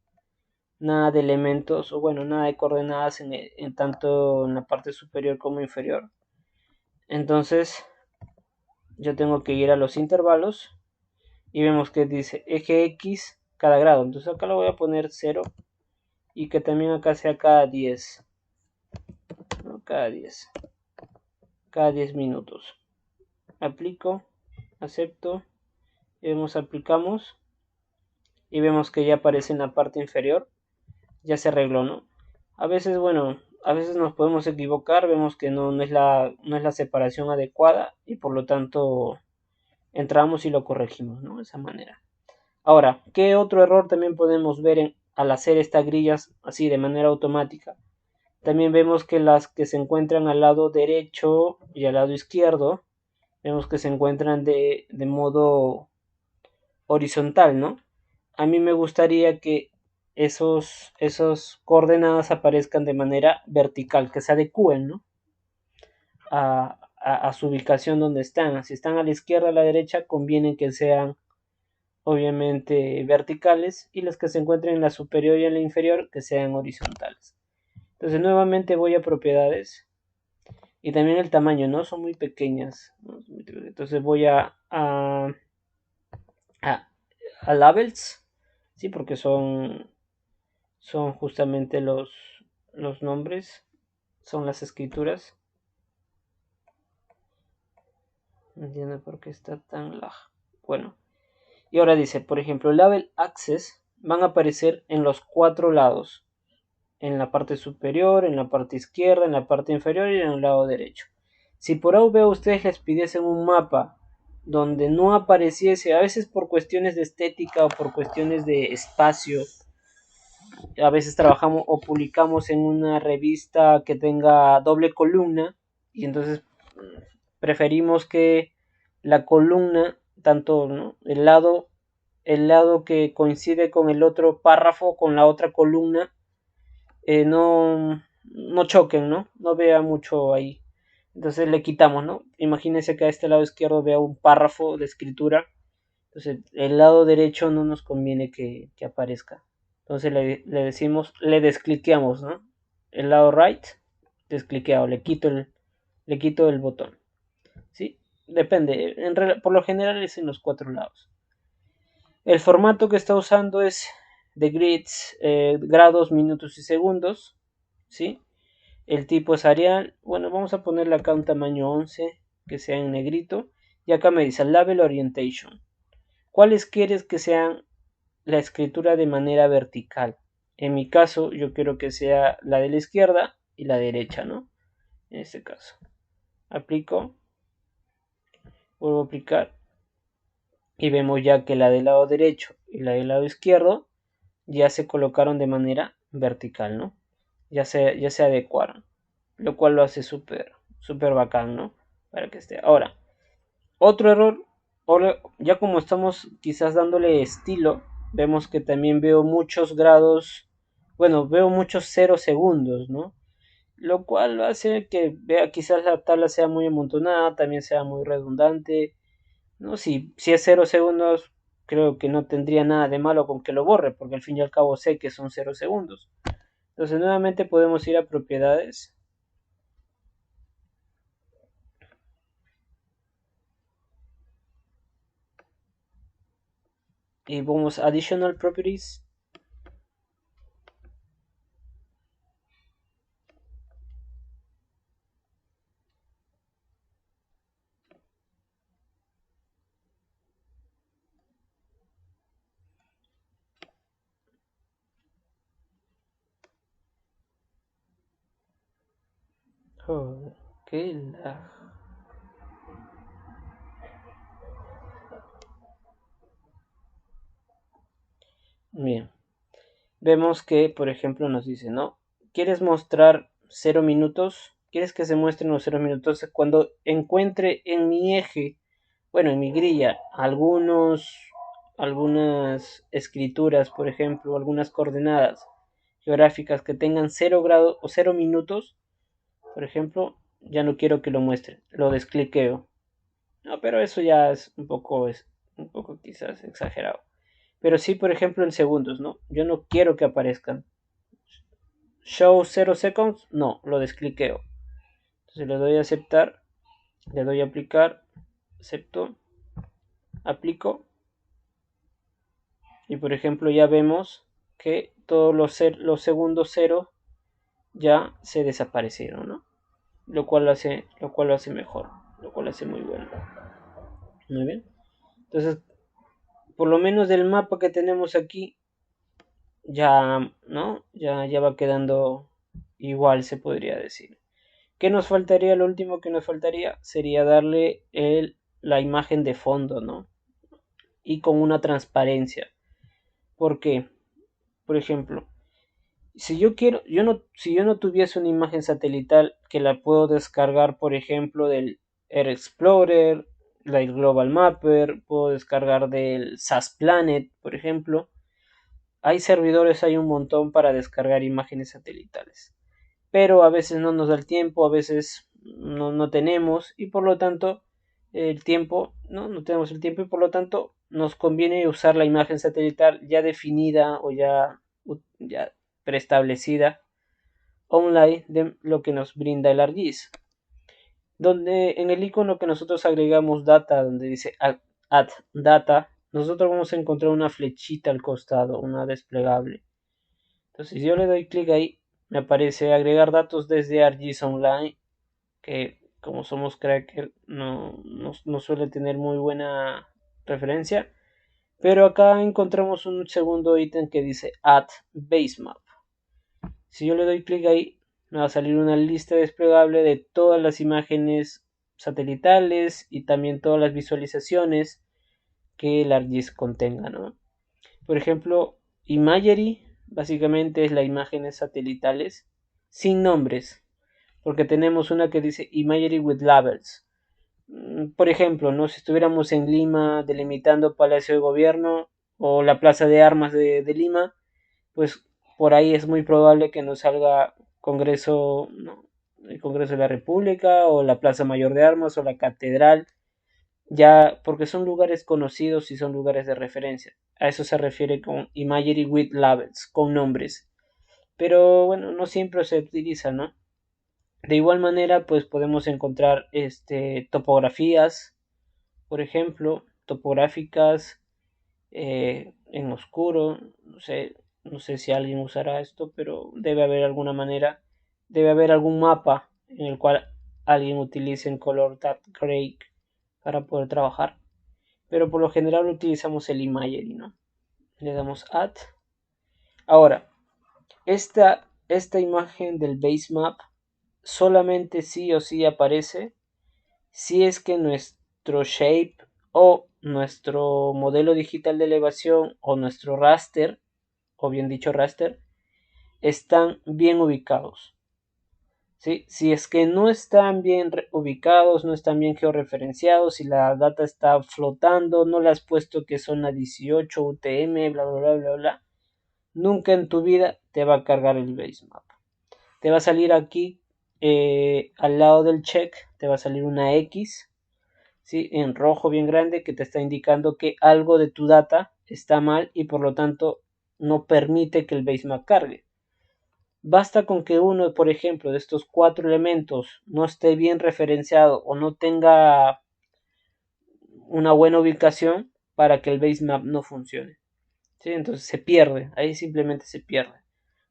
Speaker 1: elementos o bueno, nada de coordenadas en tanto en la parte superior como inferior. Entonces, yo tengo que ir a los intervalos y vemos que dice eje X cada grado. Entonces acá lo voy a poner 0 y que también acá sea cada 10. ¿No? Cada 10 minutos. Aplico, acepto, y vemos aplicamos y vemos que ya aparece en la parte inferior. Ya se arregló, ¿no? A veces, bueno, a veces nos podemos equivocar, vemos que no es la separación adecuada y por lo tanto entramos y lo corregimos, ¿no? De esa manera. Ahora, ¿qué otro error también podemos ver al hacer estas grillas así de manera automática? También vemos que las que se encuentran al lado derecho y al lado izquierdo, vemos que se encuentran de modo horizontal, ¿no? A mí me gustaría que esos coordenadas aparezcan de manera vertical, que se adecúen, ¿no? A su ubicación donde están. Si están a la izquierda o a la derecha, conviene que sean obviamente verticales y las que se encuentren en la superior y en la inferior que sean horizontales. Entonces nuevamente voy a propiedades y también el tamaño, ¿no? Son muy pequeñas, ¿no? Entonces voy a labels, ¿sí? Porque son justamente los nombres, son las escrituras. No entiendo por qué está tan lag. Bueno, y ahora dice, por ejemplo, label access van a aparecer en los 4 lados. En la parte superior, en la parte izquierda, en la parte inferior y en el lado derecho. Si por ahí veo ustedes les pidiesen un mapa donde no apareciese, a veces por cuestiones de estética o por cuestiones de espacio, a veces trabajamos o publicamos en una revista que tenga doble columna y entonces preferimos que la columna, tanto, ¿no? el lado que coincide con el otro párrafo, con la otra columna, no choquen, ¿no? No vea mucho ahí. Entonces le quitamos, ¿no? Imagínense que a este lado izquierdo vea un párrafo de escritura. Entonces el lado derecho no nos conviene que aparezca. Entonces le decimos, le descliqueamos, ¿no? El lado right, descliqueado, le quito el botón. ¿Sí? Depende, por lo general es en los 4 lados. El formato que está usando es de grids, grados, minutos y segundos. ¿Sí? El tipo es Arial. Bueno, vamos a ponerle acá un tamaño 11, que sea en negrito. Y acá me dice Label Orientation. ¿Cuáles quieres que sean la escritura de manera vertical? En mi caso, yo quiero que sea la de la izquierda y la derecha, ¿no? En este caso. Aplico. Vuelvo a aplicar. Y vemos ya que la del lado derecho y la del lado izquierdo ya se colocaron de manera vertical, ¿no? Ya se adecuaron. Lo cual lo hace súper bacán, ¿no? Para que esté. Ahora, otro error, ya como estamos quizás dándole estilo, vemos que también veo muchos grados, bueno, veo muchos 0 segundos, ¿no? lo cual hace que vea quizás la tabla sea muy amontonada, también sea muy redundante, ¿no? Si es 0 segundos, creo que no tendría nada de malo con que lo borre, porque al fin y al cabo sé que son 0 segundos. Entonces nuevamente podemos ir a propiedades y vamos a Additional Properties. Oh, qué lag. Bien, vemos que por ejemplo nos dice, ¿no? ¿Quieres mostrar 0 minutos? ¿Quieres que se muestren los 0 minutos? Cuando encuentre en mi eje, bueno, en mi grilla, algunas escrituras, por ejemplo, algunas coordenadas geográficas que tengan 0 grados o 0 minutos, por ejemplo, ya no quiero que lo muestre, lo descliqueo. No, pero eso ya es un poco quizás exagerado. Pero sí, por ejemplo, en segundos, ¿no? Yo no quiero que aparezcan. Show 0 seconds, no, lo descliqueo. Entonces le doy a aceptar, le doy a aplicar, acepto, aplico. Y por ejemplo ya vemos que todos los segundos cero ya se desaparecieron, ¿no? Lo cual lo hace mejor, lo cual lo hace muy bueno. Muy bien. Entonces, por lo menos del mapa que tenemos aquí, ya, ¿no? Ya va quedando igual, se podría decir. ¿Qué nos faltaría? Lo último que nos faltaría sería darle la imagen de fondo, ¿no? Y con una transparencia. ¿Por qué? Por ejemplo, si yo no tuviese una imagen satelital que la puedo descargar, por ejemplo, del Air Explorer, del Global Mapper, puedo descargar del SAS Planet, por ejemplo. Hay servidores, hay un montón para descargar imágenes satelitales. Pero a veces no nos da el tiempo, a veces no tenemos y por lo tanto el tiempo, no tenemos el tiempo y por lo tanto nos conviene usar la imagen satelital ya definida o ya preestablecida online de lo que nos brinda el ArcGIS. Donde en el icono que nosotros agregamos data, donde dice add data, nosotros vamos a encontrar una flechita al costado, una desplegable. Entonces, si yo le doy clic ahí, me aparece agregar datos desde ArcGIS Online, que como somos cracker no suele tener muy buena referencia. Pero acá encontramos un segundo ítem que dice Add Basemap. Si yo le doy clic ahí, me va a salir una lista desplegable de todas las imágenes satelitales y también todas las visualizaciones que el ArcGIS contenga, ¿no? Por ejemplo, Imagery básicamente es las imágenes satelitales sin nombres, porque tenemos una que dice Imagery with Labels. Por ejemplo, ¿no? Si estuviéramos en Lima delimitando Palacio de Gobierno o la Plaza de Armas de Lima, pues por ahí es muy probable que nos salga Congreso, ¿no? El Congreso de la República o la Plaza Mayor de Armas o la Catedral, ya porque son lugares conocidos y son lugares de referencia. A eso se refiere con Imagery with Labels, con nombres. Pero bueno, no siempre se utiliza, ¿no? De igual manera, pues podemos encontrar topografías, por ejemplo, topográficas en oscuro, no sé si alguien usará esto, pero debe haber alguna manera, debe haber algún mapa en el cual alguien utilice en color dark gray para poder trabajar, pero por lo general utilizamos el Imagery, ¿no? Le damos Add. Ahora, esta imagen del base map solamente sí o sí aparece si es que nuestro shape o nuestro modelo digital de elevación o nuestro raster, o bien dicho raster, están bien ubicados. ¿Sí? Si es que no están bien ubicados, no están bien georreferenciados, si la data está flotando, no le has puesto que son a 18 UTM, bla bla bla bla nunca en tu vida te va a cargar el base map. Te va a salir aquí al lado del check te va a salir una X, ¿sí? En rojo bien grande, que te está indicando que algo de tu data está mal y por lo tanto no permite que el basemap cargue. Basta con que uno, por ejemplo, de estos 4 elementos no esté bien referenciado o no tenga una buena ubicación para que el basemap no funcione, ¿sí? Entonces se pierde, ahí simplemente se pierde.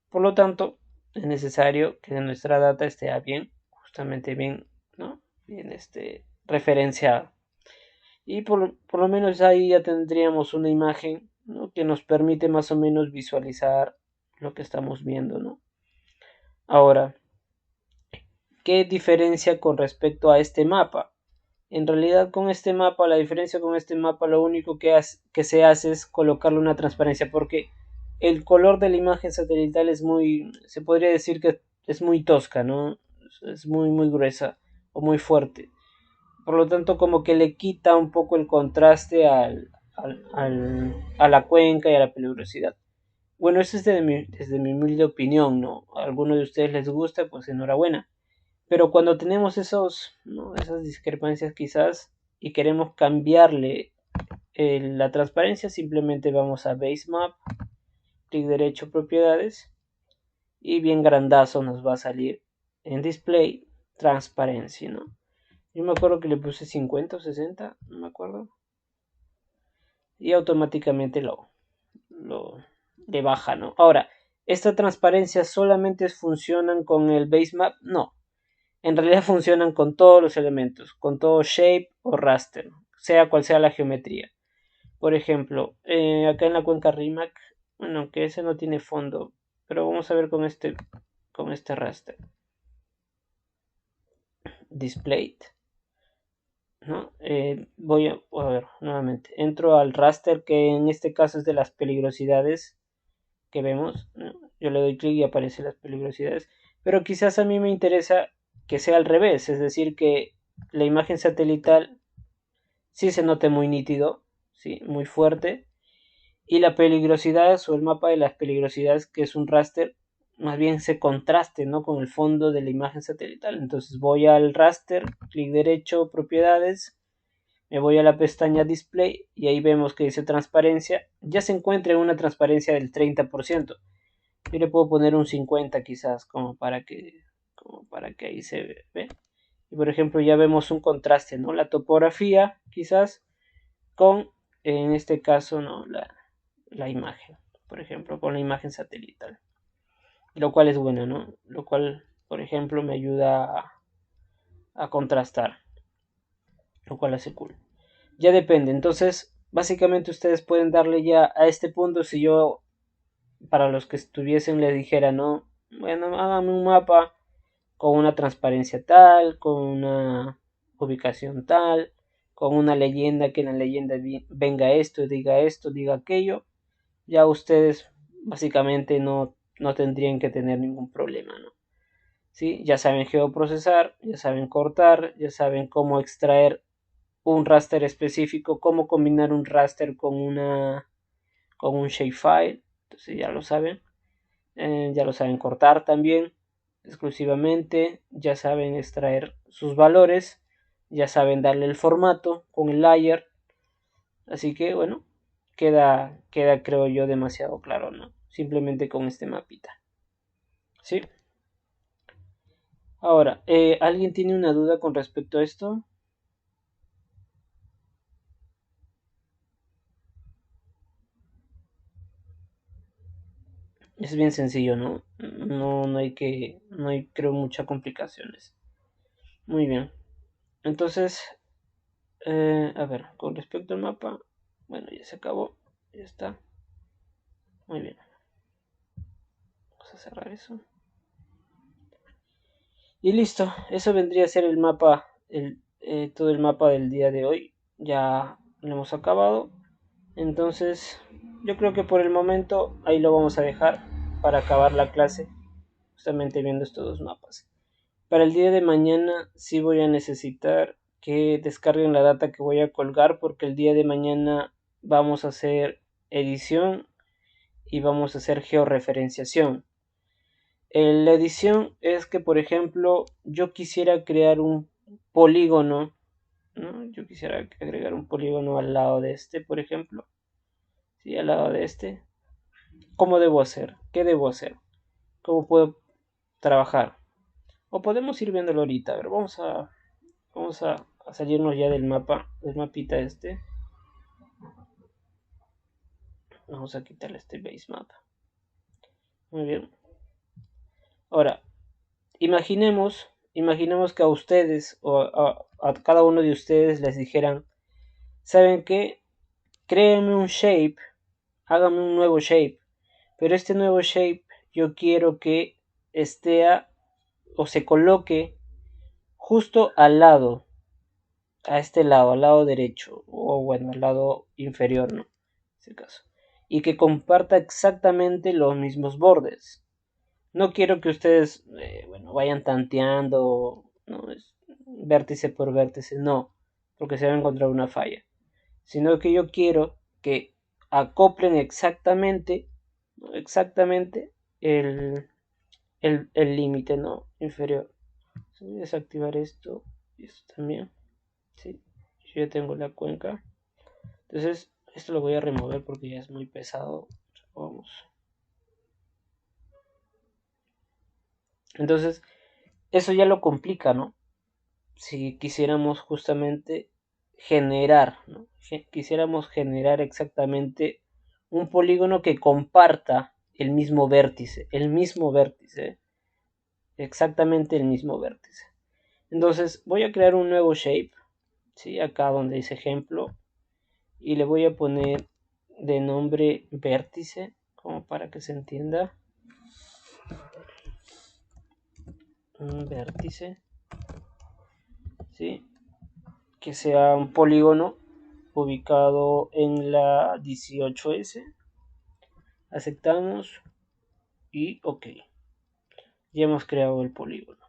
Speaker 1: Por lo tanto, es necesario que nuestra data esté bien, justamente bien, ¿no? Bien referenciada. Y por lo menos ahí ya tendríamos una imagen, ¿no? Que nos permite más o menos visualizar lo que estamos viendo, ¿no? Ahora, ¿qué diferencia con respecto a este mapa? En realidad con este mapa, la diferencia con este mapa, lo único que se hace es colocarle una transparencia, porque el color de la imagen satelital es muy, se podría decir que es muy tosca, ¿no? Es muy gruesa o muy fuerte. Por lo tanto, como que le quita un poco el contraste a la cuenca y a la peligrosidad. Bueno, eso es desde mi humilde opinión, ¿no? A alguno de ustedes les gusta, pues enhorabuena. Pero cuando tenemos ¿no? esas discrepancias quizás y queremos cambiarle la transparencia, simplemente vamos a Basemap, clic derecho, propiedades, y bien grandazo nos va a salir en Display, transparencia, ¿no? Yo me acuerdo que le puse 50 o 60, no me acuerdo. Y automáticamente lo le baja, ¿no? Ahora, ¿esta transparencia solamente funcionan con el basemap? No. En realidad funcionan con todos los elementos, con todo shape o raster, sea cual sea la geometría. Por ejemplo, acá en la cuenca Rimac, bueno, que ese no tiene fondo, pero vamos a ver con este raster. Displayed. ¿No? Voy a ver nuevamente. Entro al raster, que en este caso es de las peligrosidades que vemos, ¿no? Yo le doy clic y aparecen las peligrosidades, pero quizás a mí me interesa que sea al revés, es decir, que la imagen satelital sí se note muy nítido, ¿sí? Muy fuerte, y la peligrosidad o el mapa de las peligrosidades, que es un raster, más bien se contraste, ¿no? Con el fondo de la imagen satelital. Entonces voy al raster, clic derecho, propiedades, me voy a la pestaña display y ahí vemos que dice transparencia. Ya se encuentra en una transparencia del 30%. Yo le puedo poner un 50 quizás, como para que ahí se ve. Y por ejemplo ya vemos un contraste, ¿no? La topografía quizás con, en este caso, ¿no? La imagen, por ejemplo, con la imagen satelital. Lo cual es bueno, ¿no? Lo cual, por ejemplo, me ayuda a contrastar, lo cual hace cool. Ya depende, entonces, básicamente ustedes pueden darle ya a este punto, si yo, para los que estuviesen, les dijera, ¿no? Bueno, hágame un mapa con una transparencia tal, con una ubicación tal, con una leyenda, que en la leyenda venga esto, diga aquello, ya ustedes básicamente no tendrían que tener ningún problema, ¿no? ¿Sí? Ya saben geoprocesar, ya saben cortar, ya saben cómo extraer un raster específico, cómo combinar un raster con un shapefile, entonces ya lo saben cortar también exclusivamente, ya saben extraer sus valores, ya saben darle el formato con el layer, así que bueno, queda creo yo demasiado claro, ¿no? Simplemente con este mapita, ¿sí? Ahora, ¿alguien tiene una duda con respecto a esto? Es bien sencillo, ¿no? No hay creo muchas complicaciones. Muy bien. Entonces, a ver, con respecto al mapa, bueno, ya se acabó, ya está. Muy bien. Vamos a cerrar eso. Y listo, eso vendría a ser el mapa, todo el mapa del día de hoy. Ya lo hemos acabado. Entonces, yo creo que por el momento ahí lo vamos a dejar para acabar la clase, justamente viendo estos dos mapas. Para el día de mañana sí voy a necesitar que descarguen la data que voy a colgar, porque el día de mañana vamos a hacer edición y vamos a hacer georreferenciación. La edición es que, por ejemplo, yo quisiera crear un polígono, ¿no? Yo quisiera agregar un polígono al lado de este, por ejemplo. Sí, al lado de este. ¿Cómo debo hacer? ¿Qué debo hacer? ¿Cómo puedo trabajar? O podemos ir viéndolo ahorita. A ver, vamos a salirnos ya del mapa, del mapita este. Vamos a quitarle este base map. Muy bien. Ahora, imaginemos que a ustedes o a cada uno de ustedes les dijeran, ¿saben qué? Créenme un shape, hágame un nuevo shape, pero este nuevo shape yo quiero que esté o se coloque justo al lado, a este lado, al lado derecho, o bueno, al lado inferior, ¿no? En este caso. Y que comparta exactamente los mismos bordes. No quiero que ustedes, bueno, vayan tanteando, ¿no? Vértice por vértice, no, porque se va a encontrar una falla. Sino que yo quiero que acoplen exactamente, ¿no? Exactamente el límite, ¿no? Inferior. Voy a desactivar esto y esto también. Sí, yo ya tengo la cuenca. Entonces, esto lo voy a remover porque ya es muy pesado. Vamos. Entonces, eso ya lo complica, ¿no? Si quisiéramos justamente generar, ¿no? Quisiéramos generar exactamente un polígono que comparta el mismo vértice, exactamente el mismo vértice. Entonces voy a crear un nuevo shape, ¿sí? Acá donde dice ejemplo, y le voy a poner de nombre vértice, como para que se entienda. Un vértice, ¿sí? Que sea un polígono ubicado en la 18S. Aceptamos y ok. Ya hemos creado el polígono.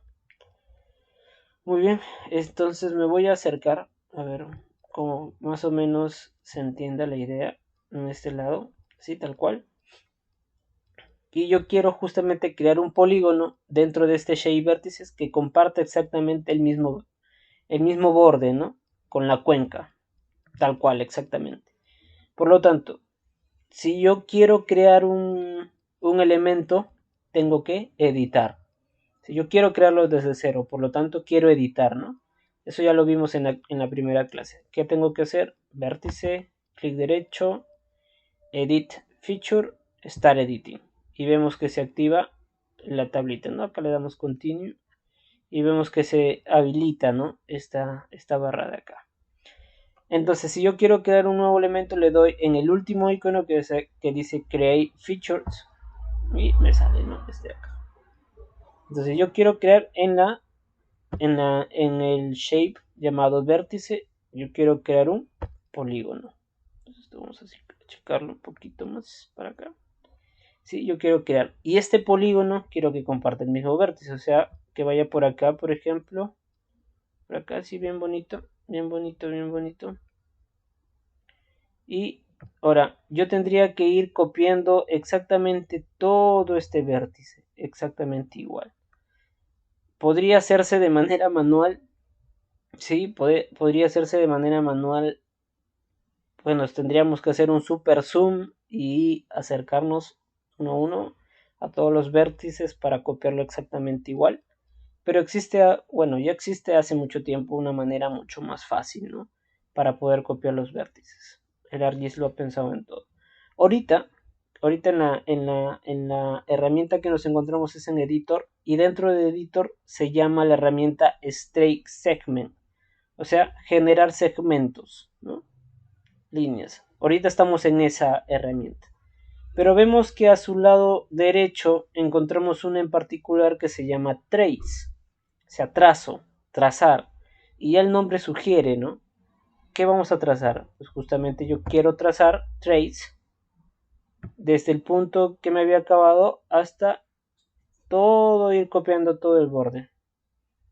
Speaker 1: Muy bien, entonces me voy a acercar a ver cómo más o menos se entienda la idea en este lado, sí, tal cual. Y yo quiero justamente crear un polígono dentro de este shape vértices que comparta exactamente el mismo borde, ¿no? Con la cuenca, tal cual, exactamente. Por lo tanto, si yo quiero crear un elemento, tengo que editar. Si yo quiero crearlo desde cero, por lo tanto quiero editar, ¿no? Eso ya lo vimos en la primera clase. ¿Qué tengo que hacer? Vértice, clic derecho, Edit Feature, Start Editing. Y vemos que se activa la tablita, ¿no? Acá le damos Continue y vemos que se habilita, ¿no? Esta barra de acá. Entonces, si yo quiero crear un nuevo elemento, le doy en el último icono que dice Create Features y me sale, ¿no? Este de acá. Entonces, yo quiero crear en el shape llamado vértice, yo quiero crear un polígono. Entonces, vamos a checarlo un poquito más para acá. Sí, yo quiero crear. Y este polígono quiero que comparta el mismo vértice, o sea, que vaya por acá, por ejemplo. Por acá, sí, bien bonito, bien bonito, bien bonito. Y ahora, yo tendría que ir copiando exactamente todo este vértice, exactamente igual. Podría hacerse de manera manual, sí, podría hacerse de manera manual. Bueno, tendríamos que hacer un super zoom y acercarnos uno a uno a todos los vértices para copiarlo exactamente igual. Pero existe, bueno, ya existe hace mucho tiempo una manera mucho más fácil, ¿no? Para poder copiar los vértices. El ArcGIS lo ha pensado en todo. Ahorita, ahorita en la herramienta que nos encontramos es en Editor y dentro de Editor se llama la herramienta Straight Segment, o sea, generar segmentos, ¿no? Líneas. Ahorita estamos en esa herramienta. Pero vemos que a su lado derecho encontramos una en particular que se llama Trace, o sea, trazo, trazar. Y ya el nombre sugiere, ¿no? ¿Qué vamos a trazar? Pues justamente yo quiero trazar trace desde el punto que me había acabado hasta todo, ir copiando todo el borde.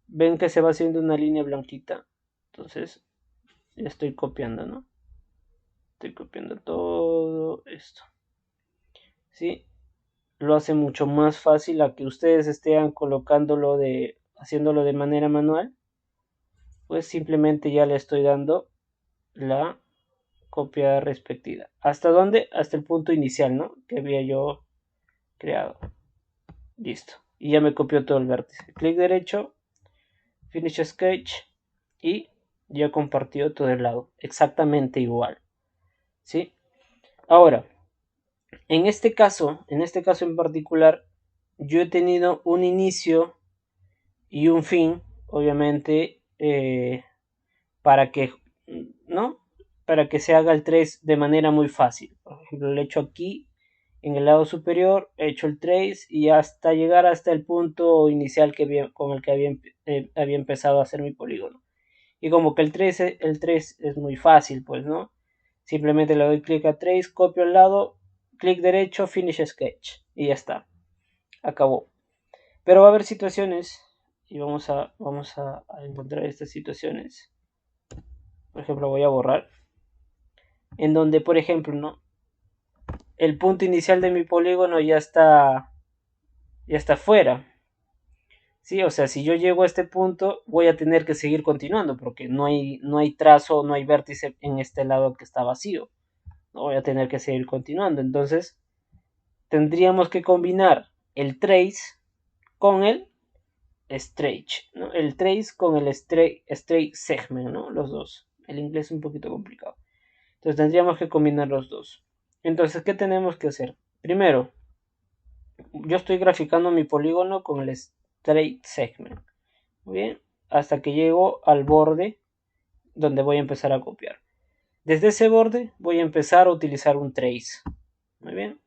Speaker 1: Ven que se va haciendo una línea blanquita. Entonces, ya estoy copiando, ¿no? Estoy copiando todo esto. ¿Sí? lo hace mucho más fácil a que ustedes estén haciéndolo de manera manual. Pues simplemente ya le estoy dando la copia respectiva. ¿Hasta dónde? Hasta el punto inicial, ¿no? Que había yo creado. Listo. Y ya me copió todo el vértice. Clic derecho, Finish Sketch y ya compartió todo el lado. Exactamente igual. ¿Sí? Ahora, en este caso en particular, yo he tenido un inicio y un fin, obviamente, para que, ¿no? Para que se haga el 3 de manera muy fácil. Por ejemplo, lo he hecho aquí en el lado superior, he hecho el trace y hasta llegar hasta el punto inicial con el que había empezado a hacer mi polígono. Y como que el 3 es muy fácil, pues, ¿no? Simplemente le doy clic a trace, copio al lado, clic derecho, finish sketch y ya está. Acabó. Pero va a haber situaciones y vamos a encontrar estas situaciones. Por ejemplo, voy a borrar. En donde, por ejemplo, ¿no? El punto inicial de mi polígono ya está fuera. Sí, o sea, si yo llego a este punto, voy a tener que seguir continuando porque no hay trazo, no hay vértice en este lado que está vacío. No voy a tener que seguir continuando. Entonces, tendríamos que combinar el trace con el stretch, ¿no? El trace con el straight segment, ¿no? Los dos. El inglés es un poquito complicado. Entonces, tendríamos que combinar los dos. Entonces, ¿qué tenemos que hacer? Primero, yo estoy graficando mi polígono con el straight segment. Muy bien, hasta que llego al borde donde voy a empezar a copiar. Desde ese borde voy a empezar a utilizar un trace. Muy bien,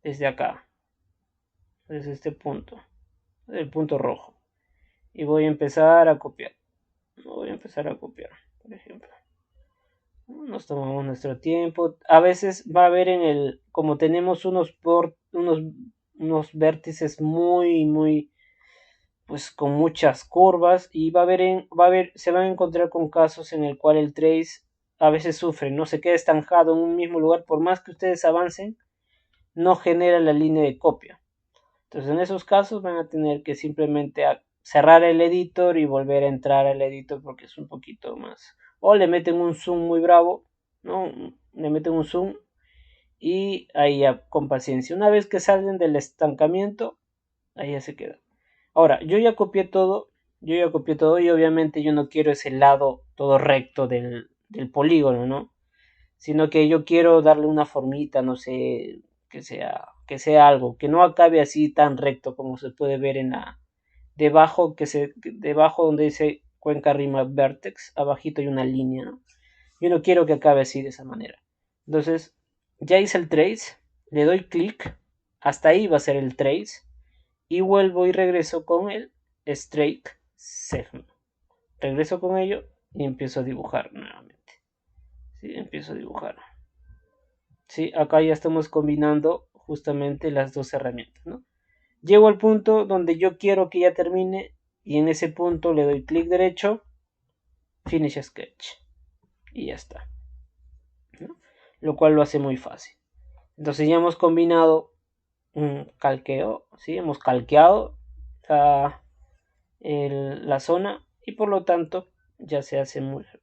Speaker 1: desde acá, desde este punto, el punto rojo. Y voy a empezar a copiar. Voy a empezar a copiar, por ejemplo. Nos tomamos nuestro tiempo. A veces va a haber como tenemos unos vértices muy, pues con muchas curvas y se van a encontrar con casos en el cual el trace a veces sufre, no se queda estancado en un mismo lugar, por más que ustedes avancen, no genera la línea de copia. Entonces en esos casos van a tener que simplemente cerrar el editor y volver a entrar al editor porque es un poquito más. O le meten un zoom muy bravo, ¿no? Le meten un zoom y ahí ya con paciencia. Una vez que salen del estancamiento, ahí ya se queda. Ahora, yo ya copié todo y obviamente yo no quiero ese lado todo recto del polígono, ¿no? Sino que yo quiero darle una formita, no sé, que sea algo, que no acabe así tan recto como se puede ver debajo donde dice Cuenca Rima Vertex, abajito hay una línea, ¿no? Yo no quiero que acabe así de esa manera. Entonces, ya hice el trace, le doy clic, hasta ahí va a ser el trace y vuelvo y regreso con el straight segment. Regreso con ello y empiezo a dibujar nuevamente. ¿Sí? Empiezo a dibujar. ¿Sí? Acá ya estamos combinando justamente las dos herramientas, ¿no? Llego al punto donde yo quiero que ya termine y en ese punto le doy clic derecho, Finish Sketch y ya está, ¿no? Lo cual lo hace muy fácil. Entonces ya hemos combinado un calqueo, ¿sí? Hemos calqueado la zona y por lo tanto ya se hace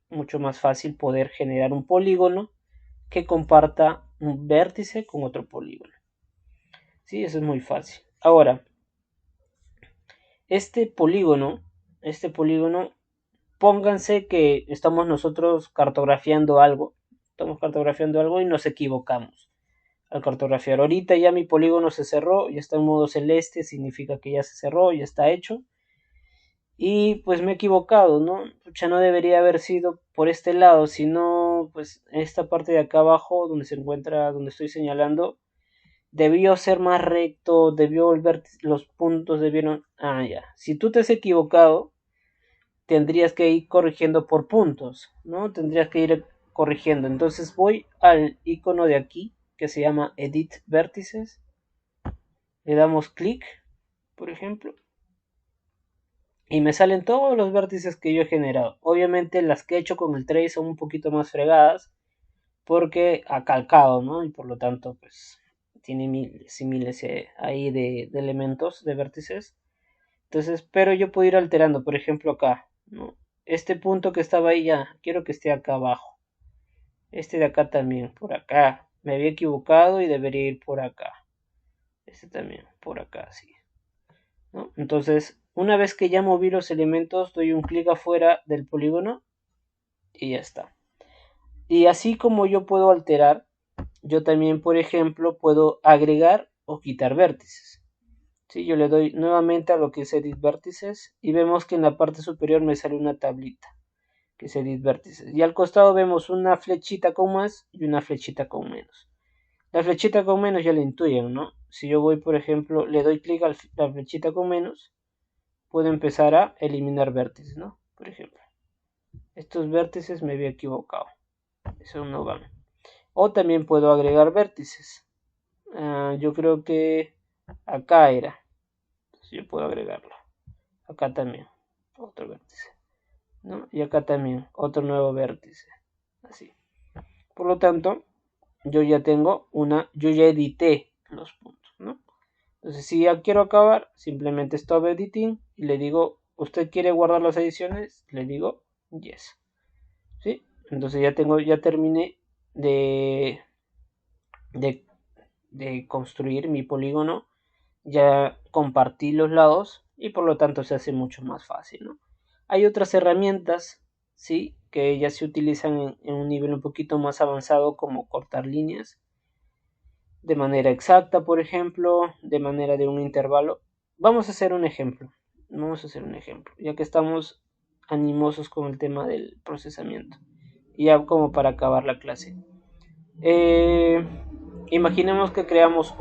Speaker 1: mucho más fácil poder generar un polígono que comparta un vértice con otro polígono. Sí, eso es muy fácil. Ahora, este polígono, pónganse que estamos nosotros cartografiando algo y nos equivocamos al cartografiar. Ahorita ya mi polígono se cerró, ya está en modo celeste, significa que ya se cerró, ya está hecho. Y pues me he equivocado, ¿no? Ya no debería haber sido por este lado, sino pues esta parte de acá abajo donde se encuentra, donde estoy señalando, debió ser más recto, debió volver, los puntos debieron... Ah, ya. Si tú te has equivocado, tendrías que ir corrigiendo por puntos, ¿no? Tendrías que ir corrigiendo. Entonces voy al icono de aquí, que se llama Edit Vértices. Le damos clic, por ejemplo. Y me salen todos los vértices que yo he generado. Obviamente las que he hecho con el trace son un poquito más fregadas porque ha calcado, ¿no? Y por lo tanto, pues tiene miles y miles ahí de elementos, de vértices. Entonces, pero yo puedo ir alterando, por ejemplo acá, ¿no? Este punto que estaba ahí ya, quiero que esté acá abajo. Este de acá también, por acá. Me había equivocado y debería ir por acá. Este también, por acá, sí. ¿No? Entonces, una vez que ya moví los elementos, doy un clic afuera del polígono y ya está. Y así como yo puedo alterar, yo también, por ejemplo, puedo agregar o quitar vértices. ¿Sí? Yo le doy nuevamente a lo que es Edit Vértices y vemos que en la parte superior me sale una tablita que es Edit Vértices. Y al costado vemos una flechita con más y una flechita con menos. La flechita con menos ya la intuyen, ¿no? Si yo voy, por ejemplo, le doy clic a la flechita con menos, puedo empezar a eliminar vértices, ¿no? Por ejemplo, estos vértices me había equivocado. Eso no van. O también puedo agregar vértices. Yo creo que acá era. Entonces yo puedo agregarlo. Acá también. Otro vértice. ¿No? Y acá también. Otro nuevo vértice. Así. Por lo tanto, yo ya tengo yo ya edité los puntos, ¿no? Entonces, si ya quiero acabar, simplemente stop editing y le digo, ¿usted quiere guardar las ediciones? Le digo, yes. ¿Sí? Entonces ya terminé de, de, de construir mi polígono, ya compartí los lados y por lo tanto se hace mucho más fácil, ¿no? Hay otras herramientas, ¿sí? Que ya se utilizan en un nivel un poquito más avanzado, como cortar líneas de manera exacta, por ejemplo, de manera de un intervalo. Vamos a hacer un ejemplo. Ya que estamos animosos con el tema del procesamiento. Y ya como para acabar la clase. Imaginemos que creamos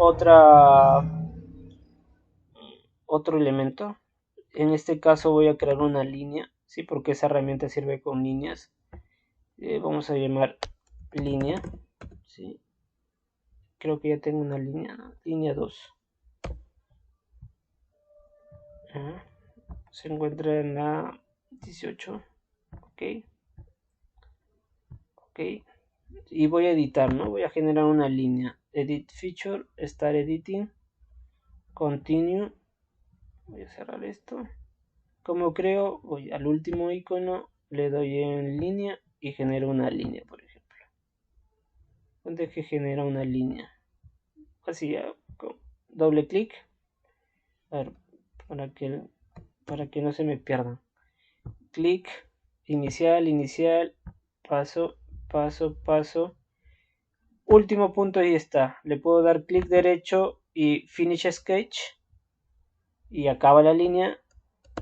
Speaker 1: otro elemento. En este caso voy a crear una línea, ¿sí? Porque esa herramienta sirve con líneas. Vamos a llamar línea, ¿sí? Creo que ya tengo una línea, ¿no? Línea 2. Se encuentra en la 18. Ok. Ok. Y voy a editar, ¿no? Voy a generar una línea. Edit feature, start editing, continue. Voy a cerrar esto. Como creo, voy al último icono, le doy en línea y genero una línea, por ejemplo. ¿Dónde es que genera una línea? Así, ya, con doble clic. A ver, para que no se me pierdan. Clic, inicial, paso, paso. Último punto, ahí está. Le puedo dar clic derecho y Finish Sketch y acaba la línea.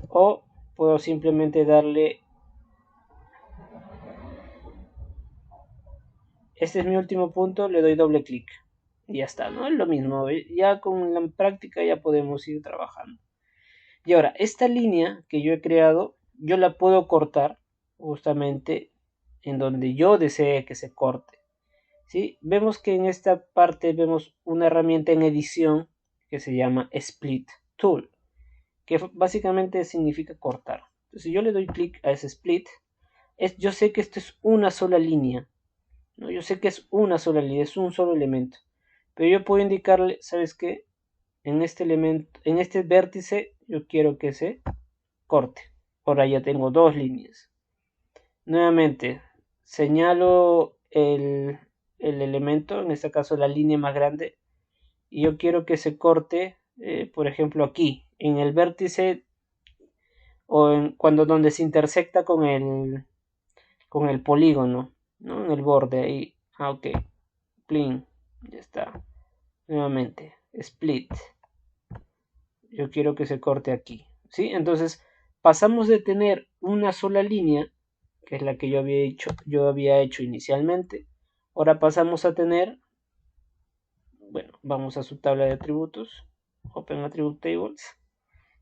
Speaker 1: O puedo simplemente darle... Este es mi último punto, le doy doble clic. Y ya está, ¿no? Es lo mismo. Ya con la práctica ya podemos ir trabajando. Y ahora, esta línea que yo he creado, yo la puedo cortar justamente en donde yo desee que se corte. ¿Sí? Vemos que en esta parte vemos una herramienta en edición que se llama Split Tool, que básicamente significa cortar. Entonces, si yo le doy clic a ese split, yo sé que esto es una sola línea, ¿no? Yo sé que es una sola línea, es un solo elemento. Pero yo puedo indicarle, ¿sabes qué? En este elemento, en este vértice, yo quiero que se corte. Ahora ya tengo dos líneas. Nuevamente, señalo el elemento, en este caso la línea más grande, y yo quiero que se corte, por ejemplo, aquí, en el vértice o cuando donde se intersecta con el polígono, ¿no? En el borde ahí. Ok. Plin. Ya está. Nuevamente. Split. Yo quiero que se corte aquí. ¿Sí? Entonces pasamos de tener una sola línea, que es la que yo había hecho inicialmente. Ahora pasamos a tener, bueno, vamos a su tabla de atributos. Open Attribute Tables.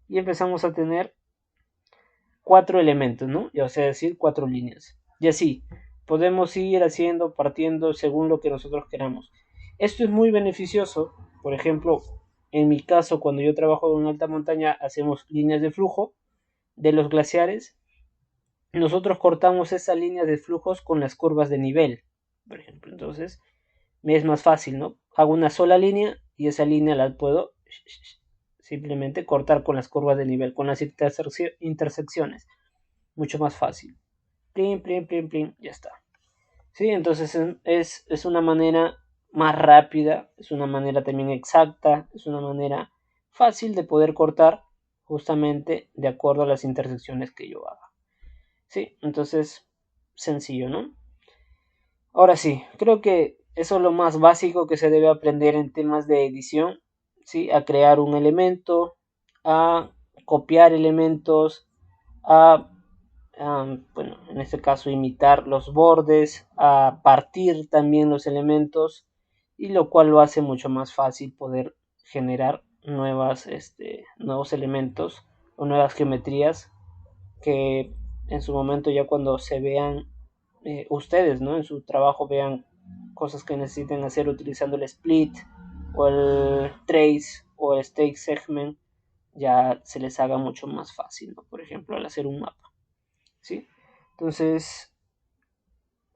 Speaker 1: Y empezamos a tener 4 elementos, ¿no? O sea, decir 4 líneas. Y así, podemos ir haciendo, partiendo según lo que nosotros queramos. Esto es muy beneficioso. Por ejemplo, en mi caso, cuando yo trabajo en alta montaña, hacemos líneas de flujo de los glaciares. Nosotros cortamos esas líneas de flujos con las curvas de nivel, por ejemplo. Entonces, me es más fácil, ¿no? Hago una sola línea y esa línea la puedo simplemente cortar con las curvas de nivel, con las intersecciones. Mucho más fácil. Plin, plin, plin, plin, ya está. Sí, entonces es una manera más rápida, es una manera también exacta, es una manera fácil de poder cortar justamente de acuerdo a las intersecciones que yo haga. Sí, entonces sencillo, ¿no? Ahora sí, creo que eso es lo más básico que se debe aprender en temas de edición, ¿sí? A crear un elemento, a copiar elementos, a, bueno, en este caso imitar los bordes, a partir también los elementos, y lo cual lo hace mucho más fácil poder generar nuevos elementos o nuevas geometrías que en su momento ya cuando se vean ustedes, ¿no? En su trabajo vean cosas que necesiten hacer utilizando el split o el trace o el state segment, ya se les haga mucho más fácil, ¿no? Por ejemplo, al hacer un mapa, ¿sí? Entonces,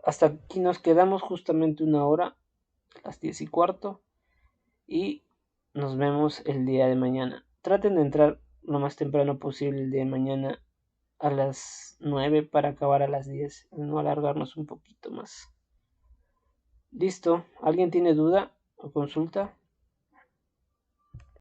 Speaker 1: hasta aquí nos quedamos justamente una hora, las 10:15, y nos vemos el día de mañana. Traten de entrar lo más temprano posible el día de mañana a las 9 para acabar a las 10, no alargarnos un poquito más. Listo, ¿alguien tiene duda o consulta?